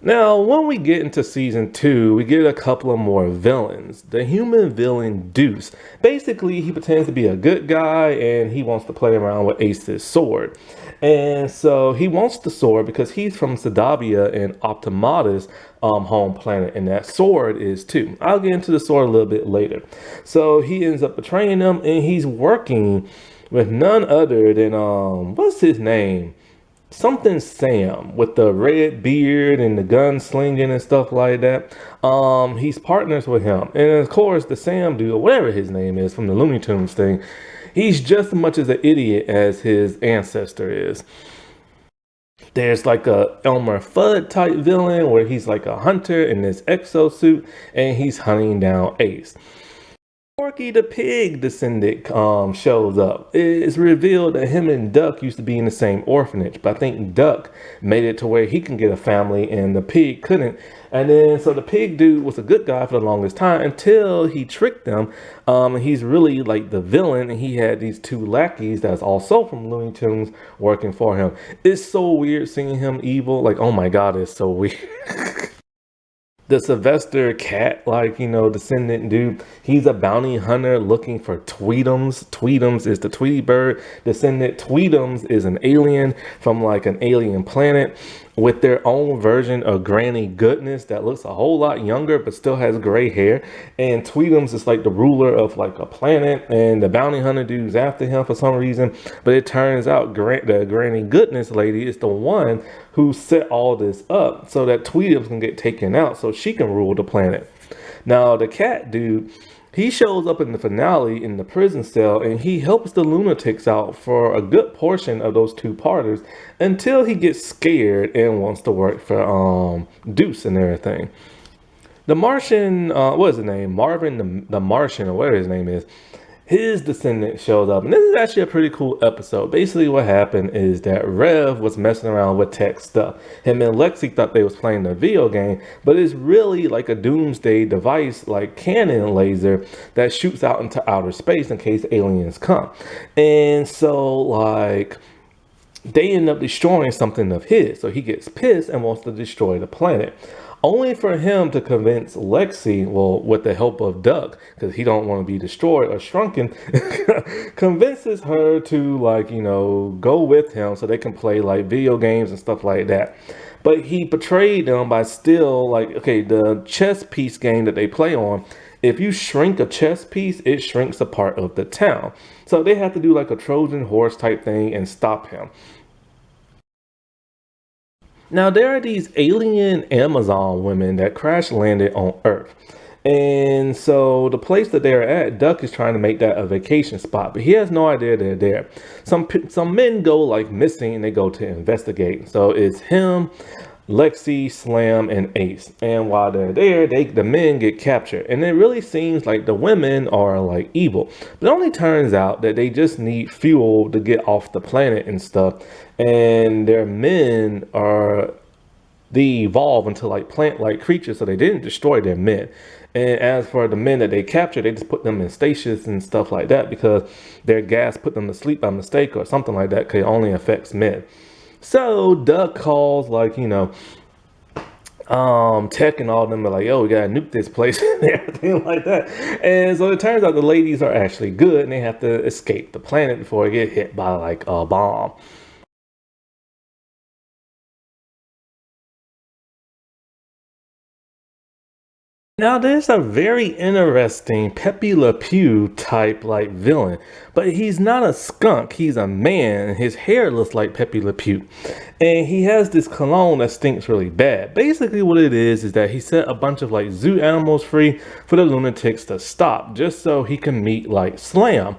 Now, when we get into season 2, we get a couple of more villains. The human villain Deuce. Basically, he pretends to be a good guy and he wants to play around with Ace's sword. And so he wants the sword because he's from Sadavia and Optimatus home planet, and that sword is too. I'll get into the sword a little bit later. So he ends up betraying them and he's working with none other than, what's his name? Something Sam with the red beard and the gun slinging and stuff like that. He's partners with him. And of course, the Sam dude, or whatever his name is from the Looney Tunes thing, he's just as much as an idiot as his ancestor is. There's like a Elmer Fudd type villain where he's like a hunter in this exosuit and he's hunting down Ace. Porky the Pig descendant shows up. It's revealed that him and Duck used to be in the same orphanage, but I think Duck made it to where he can get a family and the pig couldn't. And then so the pig dude was a good guy for the longest time until he tricked them. He's really like the villain, and he had these two lackeys that's also from Looney Tunes working for him. It's so weird seeing him evil. Like, oh my God, it's so weird. The Sylvester Cat, like, you know, descendant dude, he's a bounty hunter looking for Tweetums. Tweetums is the Tweety Bird descendant. Tweetums is an alien from like an alien planet with their own version of Granny Goodness that looks a whole lot younger but still has gray hair. And Tweetums is like the ruler of like a planet, and the bounty hunter dude's after him for some reason. But it turns out the Granny Goodness lady is the one who set all this up so that Tweetums can get taken out so she can rule the planet. Now the cat dude, He shows up in the finale in the prison cell and he helps the lunatics out for a good portion of those two-parters until he gets scared and wants to work for Deuce and everything. The Martian, what is his name? Marvin the Martian, or whatever his name is. His descendant shows up, and this is actually a pretty cool episode. Basically, what happened is that Rev was messing around with tech stuff. Him and Lexi thought they was playing a video game, but it's really like a doomsday device, like cannon laser that shoots out into outer space in case aliens come. And so, like, they end up destroying something of his. So he gets pissed and wants to destroy the planet. Only for him to convince Lexi, well, with the help of Duck, because he don't want to be destroyed or shrunken, convinces her to, like, go with him so they can play like video games and stuff like that. But he betrayed them by still, like, okay, the chess piece game that they play on, if you shrink a chess piece, it shrinks a part of the town. So they have to do like a Trojan horse type thing and stop him. Now, there are these alien Amazon women that crash landed on Earth. And so the place that they're at, Duck is trying to make that a vacation spot, but he has no idea they're there. Some men go like missing and they go to investigate. So it's him, Lexi, Slam, and Ace. And while they're there, the men get captured. And it really seems like the women are like evil. But it only turns out that they just need fuel to get off the planet and stuff. And their men are they evolve into like plant-like creatures, so they didn't destroy their men. And as for the men that they captured, they just put them in stasis and stuff like that because their gas put them to sleep by mistake or something like that, because it only affects men. So Doug calls, like, Tech and all of them are like, yo, we gotta nuke this place and everything like that. And so it turns out the ladies are actually good and they have to escape the planet before they get hit by like a bomb. Now there's a very interesting Pepe Le Pew type like villain, but he's not a skunk, he's a man. His hair looks like Pepe Le Pew. And he has this cologne that stinks really bad. Basically what it is that he set a bunch of like zoo animals free for the lunatics to stop, just so he can meet like Slam.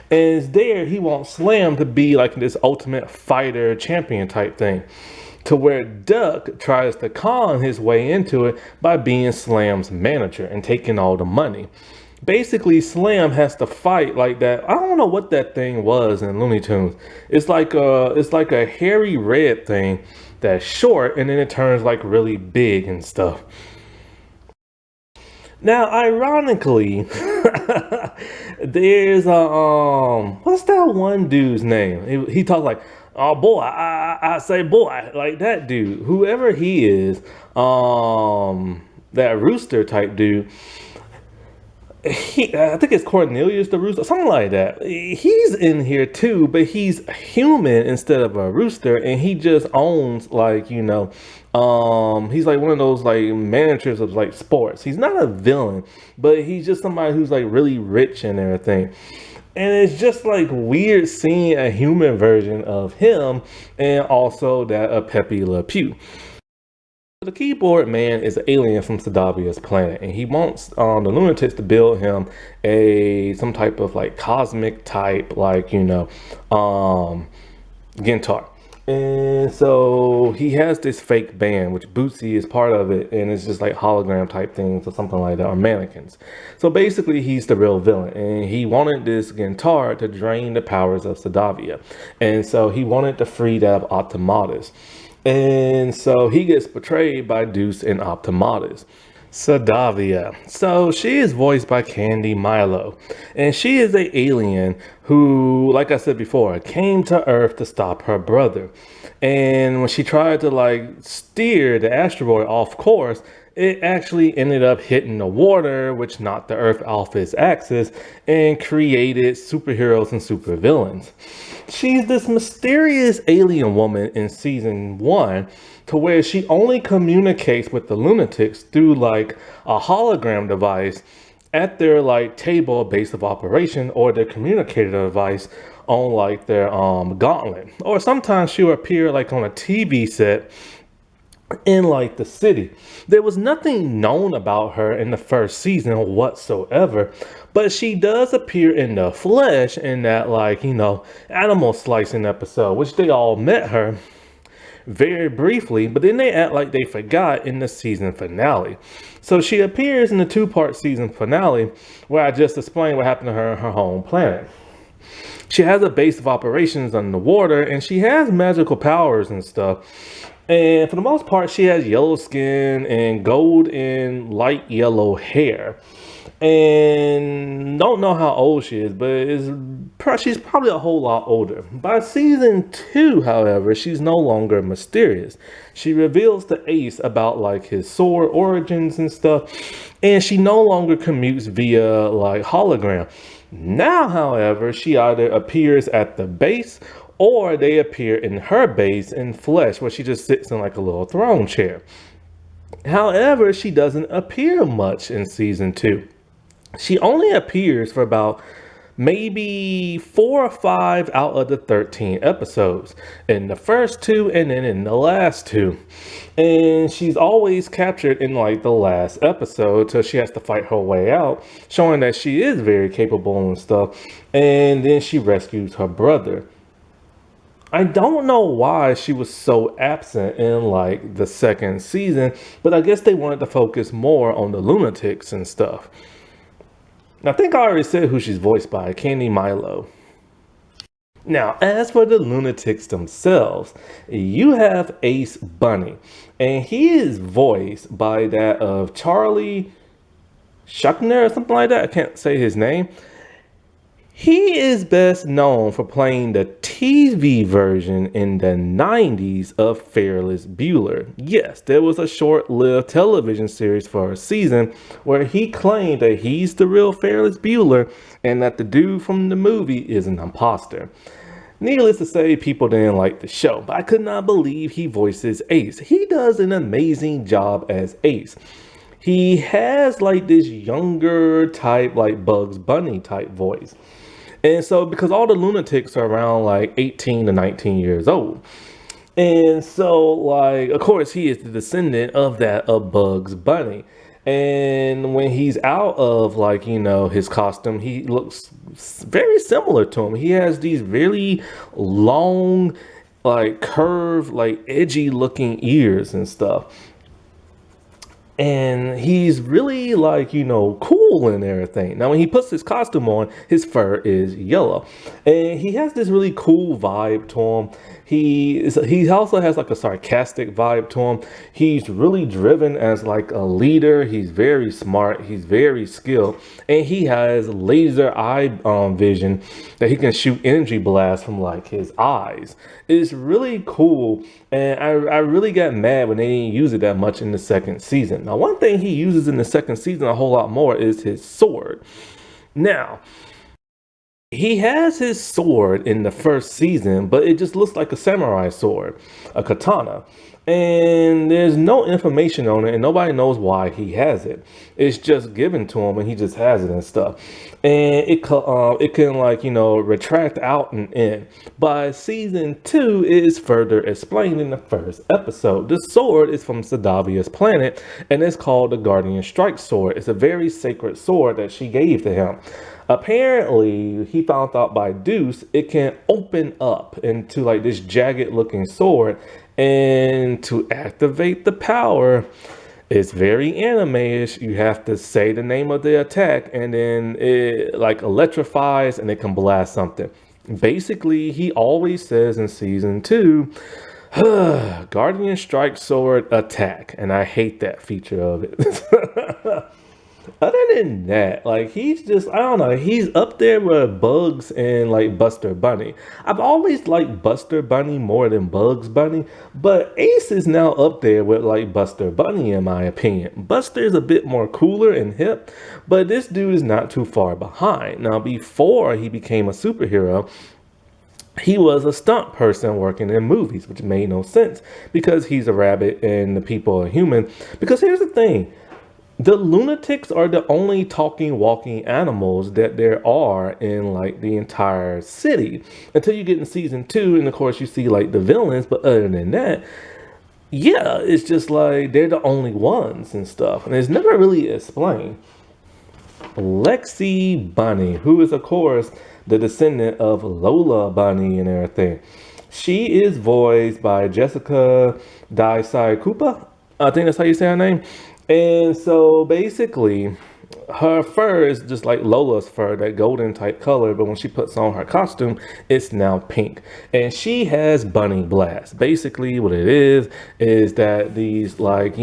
And there he wants Slam to be like this ultimate fighter champion type thing, to where Duck tries to con his way into it by being Slam's manager and taking all the money. Basically, Slam has to fight like that. I don't know what that thing was in Looney Tunes. It's like a hairy red thing that's short and then it turns like really big and stuff. Now, ironically, there's a what's that one dude's name? He talks like, oh boy, I say boy, like that dude, whoever he is, that rooster type dude. I think it's Cornelius the rooster, something like that. He's in here too, but he's human instead of a rooster, and he just owns like he's like one of those like managers of like sports. He's not a villain, but he's just somebody who's like really rich and everything. And it's just like weird seeing a human version of him and also that of Pepe Le Pew. The keyboard man is an alien from Sadavia's planet, and he wants the lunatics to build him some type of like cosmic type, like Gentar. And so he has this fake band, which Bootsy is part of it, and it's just like hologram type things or something like that, or mannequins. So basically, he's the real villain, and he wanted this Gentar to drain the powers of Sadavia, and so he wanted to free that Optimatus. And so he gets betrayed by Deuce and Optimatus. Sadavia. So she is voiced by Candy Milo, and she is a alien who, like I said before, came to Earth to stop her brother. And when she tried to like steer the asteroid off course, it actually ended up hitting the water, which knocked the Earth off its axis and created superheroes and supervillains. She's this mysterious alien woman in season 1, to where she only communicates with the lunatics through like a hologram device at their like table base of operation, or their communicator device on like their gauntlet. Or sometimes she'll appear like on a TV set in like the city. There was nothing known about her in the first season whatsoever, but she does appear in the flesh in that animal slicing episode, which they all met her very briefly, but then they act like they forgot in the season finale. So she appears in the two-part season finale where I just explained what happened to her on her home planet. She has a base of operations underwater and she has magical powers and stuff. And for the most part, she has yellow skin and gold and light yellow hair. And don't know how old she is, but she's probably a whole lot older. By season 2, however, she's no longer mysterious. She reveals to Ace about like his sword origins and stuff, and she no longer commutes via like hologram. Now, however, she either appears at the base or they appear in her base in flesh, where she just sits in like a little throne chair. However, she doesn't appear much in season 2. She only appears for about maybe 4 or 5 out of the 13 episodes. In the first 2 and then in the last 2. And she's always captured in like the last episode, so she has to fight her way out, showing that she is very capable and stuff. And then she rescues her brother. I don't know why she was so absent in like the second season, but I guess they wanted to focus more on the lunatics and stuff. I think I already said who she's voiced by, Candy Milo. Now, as for the lunatics themselves, you have Ace Bunny, and he is voiced by that of Charlie Schuckner or something like that. I can't say his name. He is best known for playing the TV version in the 90s of Ferris Bueller. Yes, there was a short-lived television series for a season where he claimed that he's the real Ferris Bueller and that the dude from the movie is an imposter. Needless to say, people didn't like the show, but I could not believe he voices Ace. He does an amazing job as Ace. He has like this younger type, like Bugs Bunny type voice. And so, because all the lunatics are around like 18 to 19 years old. And so, like, of course, he is the descendant of Bugs Bunny. And when he's out of, like, his costume, he looks very similar to him. He has these really long, like, curved, like, edgy looking ears and stuff. And he's really like, cool and everything. Now, when he puts his costume on, his fur is yellow. And he has this really cool vibe to him. He also has like a sarcastic vibe to him. He's really driven as like a leader. He's very smart. He's very skilled. And he has laser eye vision that he can shoot energy blasts from like his eyes. It's really cool. And I really got mad when they didn't use it that much in the second season. Now, one thing he uses in the second season a whole lot more is his sword. Now, he has his sword in the first season, but it just looks like a samurai sword, a katana. And there's no information on it, and nobody knows why he has it. It's just given to him, and he just has it and stuff. And it can retract out and in. By season 2, it is further explained in the first episode. The sword is from Sadavia's planet, and it's called the Guardian Strike Sword. It's a very sacred sword that she gave to him. Apparently, he found out by Deuce, it can open up into like this jagged looking sword. And to activate the power, it's very anime-ish. You have to say the name of the attack and then it like electrifies and it can blast something. Basically, he always says in season 2, Guardian Strike Sword attack. And I hate that feature of it. Other than that, like, he's just, I don't know, he's up there with Bugs and like Buster Bunny. I've always liked Buster Bunny more than Bugs Bunny, but Ace is now up there with like Buster Bunny in my opinion. Buster is a bit more cooler and hip, but this dude is not too far behind. Now, before he became a superhero, he was a stunt person working in movies, which made no sense because he's a rabbit and the people are human. Because here's the thing. The lunatics are the only talking, walking animals that there are in like the entire city until you get in season 2. And of course you see like the villains. But other than that, Yeah, it's just like they're the only ones and stuff, and it's never really explained. Lexi Bunny, who is of course the descendant of Lola Bunny and everything. She is voiced by Jessica Dysai Koopa. I think that's how you say her name. And so basically, her fur is just like Lola's fur, that golden type color, but when she puts on her costume, it's now pink. And she has bunny blast. Basically, what it is that these, like,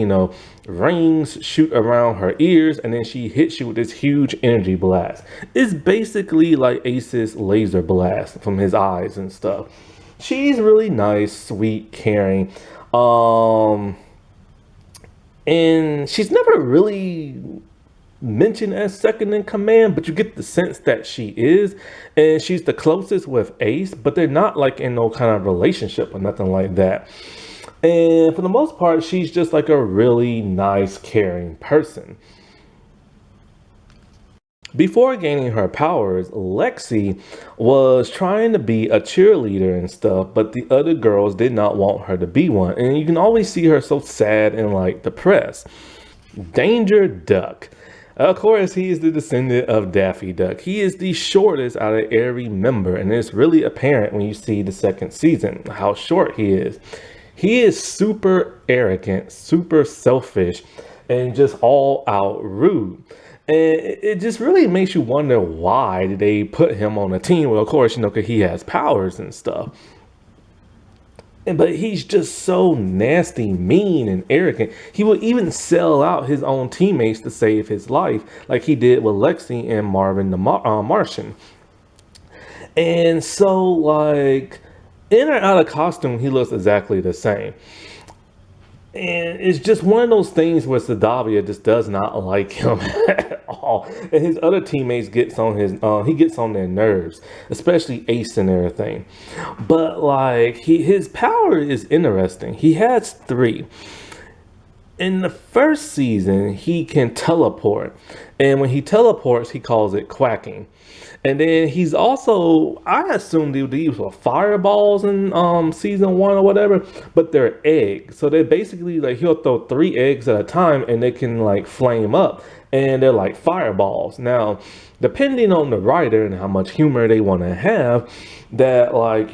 rings shoot around her ears, and then she hits you with this huge energy blast. It's basically like Ace's laser blast from his eyes and stuff. She's really nice, sweet, caring. Um, and she's never really mentioned as second in command, but you get the sense that she is, and she's the closest with Ace, but they're not like in no kind of relationship or nothing like that. And for the most part, she's just like a really nice, caring person. Before gaining her powers, Lexi was trying to be a cheerleader and stuff, but the other girls did not want her to be one. And you can always see her so sad and like depressed. Danger Duck. Of course, he is the descendant of Daffy Duck. He is the shortest out of every member, and it's really apparent when you see the second season how short he is. He is super arrogant, super selfish, and just all out rude. And it just really makes you wonder why did they put him on a team? Well, of course, because he has powers and stuff. But he's just so nasty, mean, and arrogant. He will even sell out his own teammates to save his life, like he did with Lexi and Marvin the Martian. And so, like, in or out of costume, he looks exactly the same. And it's just one of those things where Sadavia just does not like him at all. And his other teammates he gets on their nerves, especially Ace and everything. But like his power is interesting. He has three. In the first season, he can teleport. And when he teleports, he calls it quacking. And then he's also, I assume these were fireballs in season one or whatever, but they're eggs. So they're basically like he'll throw three eggs at a time and they can like flame up and they're like fireballs. Now, depending on the writer and how much humor they want to have, that like,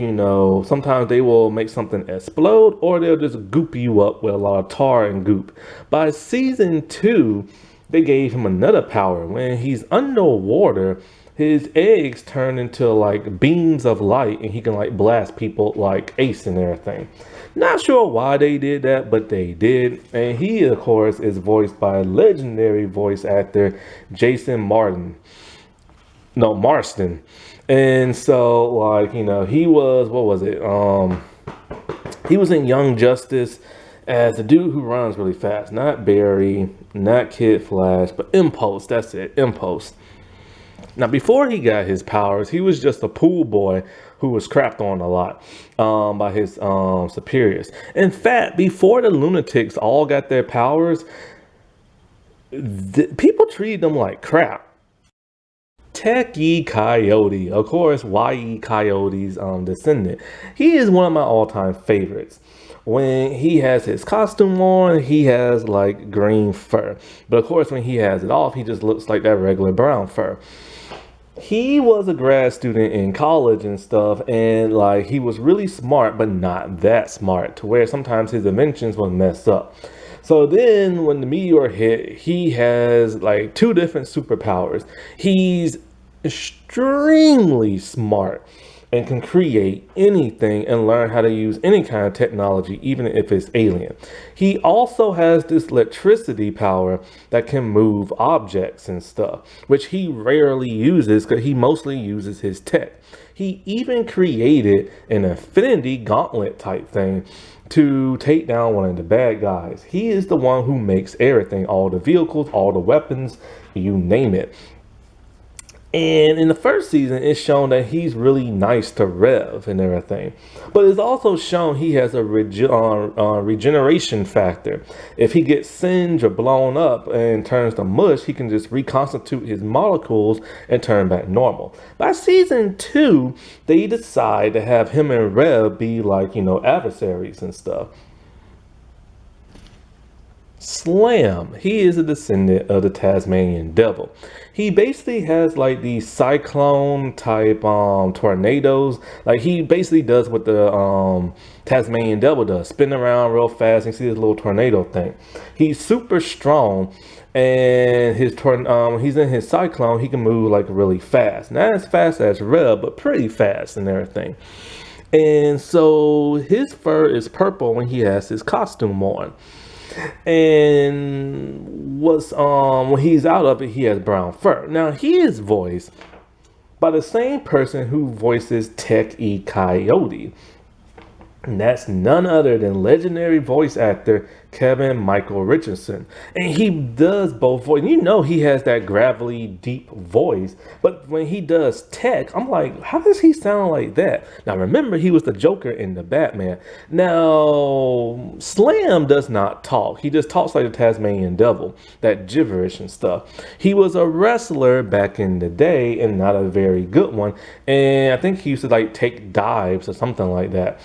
sometimes they will make something explode or they'll just goop you up with a lot of tar and goop. By season two, they gave him another power. When he's underwater, his eggs turn into like beams of light and he can like blast people like Ace and everything. Not sure why they did that, but they did. And he, of course, is voiced by legendary voice actor Jason Martin. No, Marston. And so like, he was, what was it? He was in Young Justice as the dude who runs really fast. Not Barry, not Kid Flash, but Impulse. That's it, Impulse. Now, before he got his powers, he was just a pool boy who was crapped on a lot by his superiors. In fact, before the lunatics all got their powers, people treated them like crap. Techie Coyote, of course, Y.E. Coyote's descendant. He is one of my all-time favorites. When he has his costume on, he has like green fur. But of course, when he has it off, he just looks like that regular brown fur. He was a grad student in college and stuff, and like he was really smart, but not that smart, to where sometimes his inventions would mess up. So then when the meteor hit, he has like two different superpowers. He's extremely smart and can create anything and learn how to use any kind of technology, even if it's alien. He also has this electricity power that can move objects and stuff, which he rarely uses because he mostly uses his tech. He even created an infinity gauntlet type thing to take down one of the bad guys. He is the one who makes everything, all the vehicles, all the weapons, you name it. And in the first season, it's shown that he's really nice to Rev and everything. But it's also shown he has a regeneration factor. If he gets singed or blown up and turns to mush, he can just reconstitute his molecules and turn back normal. By season 2, they decide to have him and Rev be like, adversaries and stuff. Slam. He is a descendant of the Tasmanian devil. He basically has like these cyclone type tornadoes. Like he basically does what the Tasmanian devil does, spin around real fast and see this little tornado thing. He's super strong, and he's in his cyclone, he can move like really fast. Not as fast as Reb, but pretty fast and everything. And so his fur is purple when he has his costume on. And what's when he's out of it, he has brown fur. Now he is voiced by the same person who voices Tech E Coyote. And that's none other than legendary voice actor Kevin Michael Richardson. And he does both voice. You know he has that gravelly, deep voice. But when he does Tech, I'm like, how does he sound like that? Now remember, he was the Joker in the Batman. Now, Slam does not talk. He just talks like the Tasmanian devil, that gibberish and stuff. He was a wrestler back in the day and not a very good one. And I think he used to like take dives or something like that.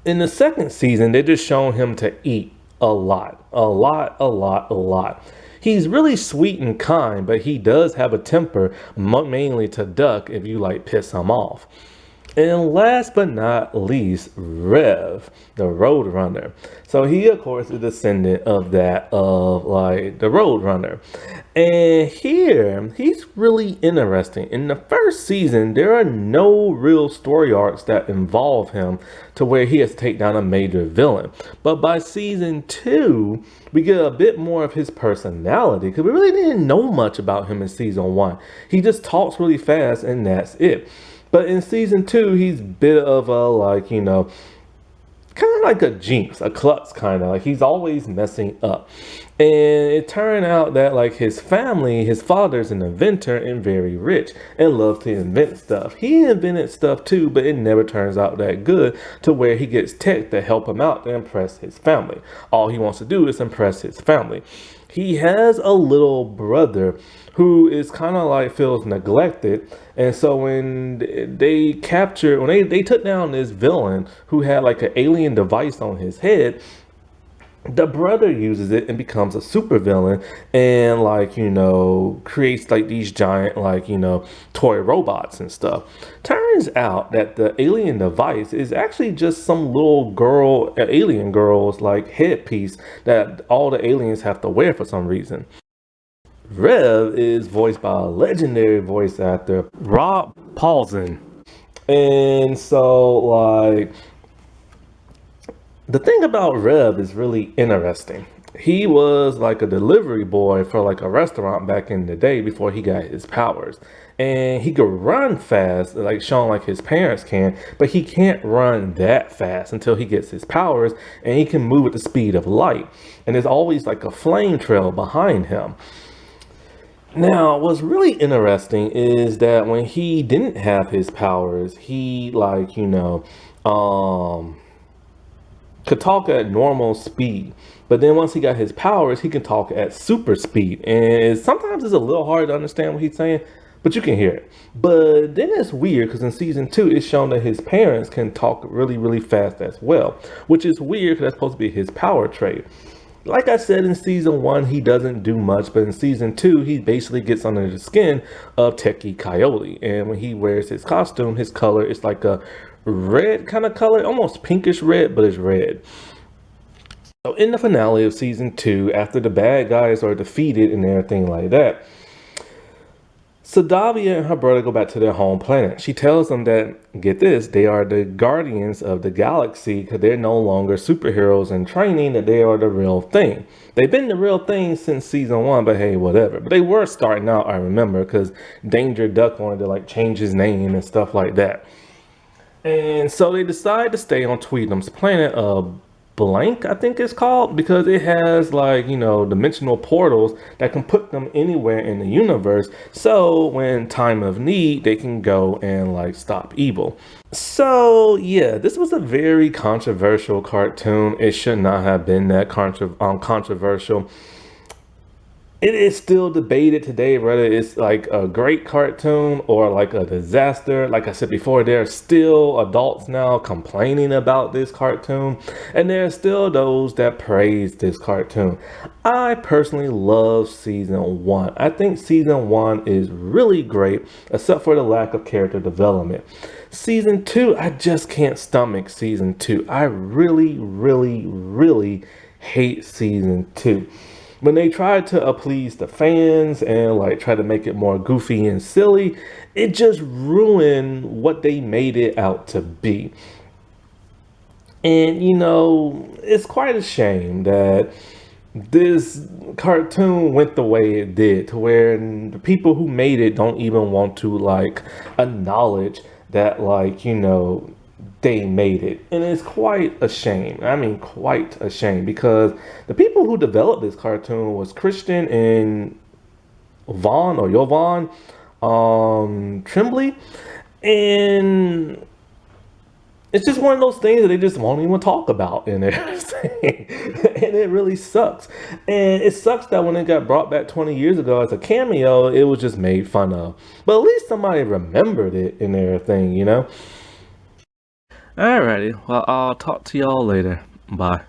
In the second season, they just shown him to eat a lot, a lot, a lot, a lot. He's really sweet and kind, but he does have a temper, mainly to duck if you like piss him off. And last but not least, Rev, the Roadrunner. So he, of course, is a descendant of like the Roadrunner. And here, he's really interesting. In the first season, there are no real story arcs that involve him to where he has to take down a major villain. But by season 2, we get a bit more of his personality because we really didn't know much about him in season 1. He just talks really fast and that's it. But in season 2, he's a bit of a, like, kind of like a jinx, a klutz kind of. Like, he's always messing up. And it turned out that, like, his family, his father's an inventor and very rich and loves to invent stuff. He invented stuff too, but it never turns out that good to where he gets tech to help him out to impress his family. All he wants to do is impress his family. He has a little brother who is kind of like feels neglected. And so when they took down this villain who had like an alien device on his head, the brother uses it and becomes a supervillain and creates like these giant toy robots and stuff. Turns out that the alien device is actually just some little girl, alien girl's like headpiece that all the aliens have to wear for some reason. Rev is voiced by a legendary voice actor, Rob Paulsen. And so the thing about Rev is really interesting. He was like a delivery boy for like a restaurant back in the day before he got his powers. And he could run fast, like shown like his parents can, but he can't run that fast until he gets his powers, and he can move at the speed of light. And there's always like a flame trail behind him. Now, what's really interesting is that when he didn't have his powers, he could talk at normal speed. But then once he got his powers, he can talk at super speed. And sometimes it's a little hard to understand what he's saying, but you can hear it. But then it's weird because in season 2, it's shown that his parents can talk really, really fast as well, which is weird because that's supposed to be his power trait. Like I said, in season 1, he doesn't do much, but in season 2, he basically gets under the skin of Techie Coyote. And when he wears his costume, his color is like a red kind of color, almost pinkish red, but it's red. So in the finale of season 2, after the bad guys are defeated and everything like that, Sadavia and her brother go back to their home planet. She tells them that, get this, they are the guardians of the galaxy because they're no longer superheroes in training, that they are the real thing. They've been the real thing since season 1, but hey, whatever. But they were starting out, I remember, because Danger Duck wanted to like change his name and stuff like that. And so they decide to stay on Tweedum's planet Blank, I think it's called, because it has dimensional portals that can put them anywhere in the universe. So when time of need, they can go and stop evil. So yeah, this was a very controversial cartoon. It should not have been that controversial. it is still debated today whether it's like a great cartoon or like a disaster. Like I said before, there are still adults now complaining about this cartoon, and there are still those that praise this cartoon. I personally love season one. I think season one is really great, except for the lack of character development. Season two, I just can't stomach season two. I really, really, really hate season two when they tried to please the fans and like try to make it more goofy and silly. It just ruined what they made it out to be. And it's quite a shame that this cartoon went the way it did, to where the people who made it don't even want to like acknowledge that, like, they made it. And it's quite a shame. I mean, quite a shame, because the people who developed this cartoon was Christian and Vaughn, or Yovan Tremblay. And it's just one of those things that they just won't even talk about in their thing. And it really sucks. And it sucks that when it got brought back 20 years ago as a cameo, it was just made fun of. But at least somebody remembered it in their thing. Alrighty, well, I'll talk to y'all later. Bye.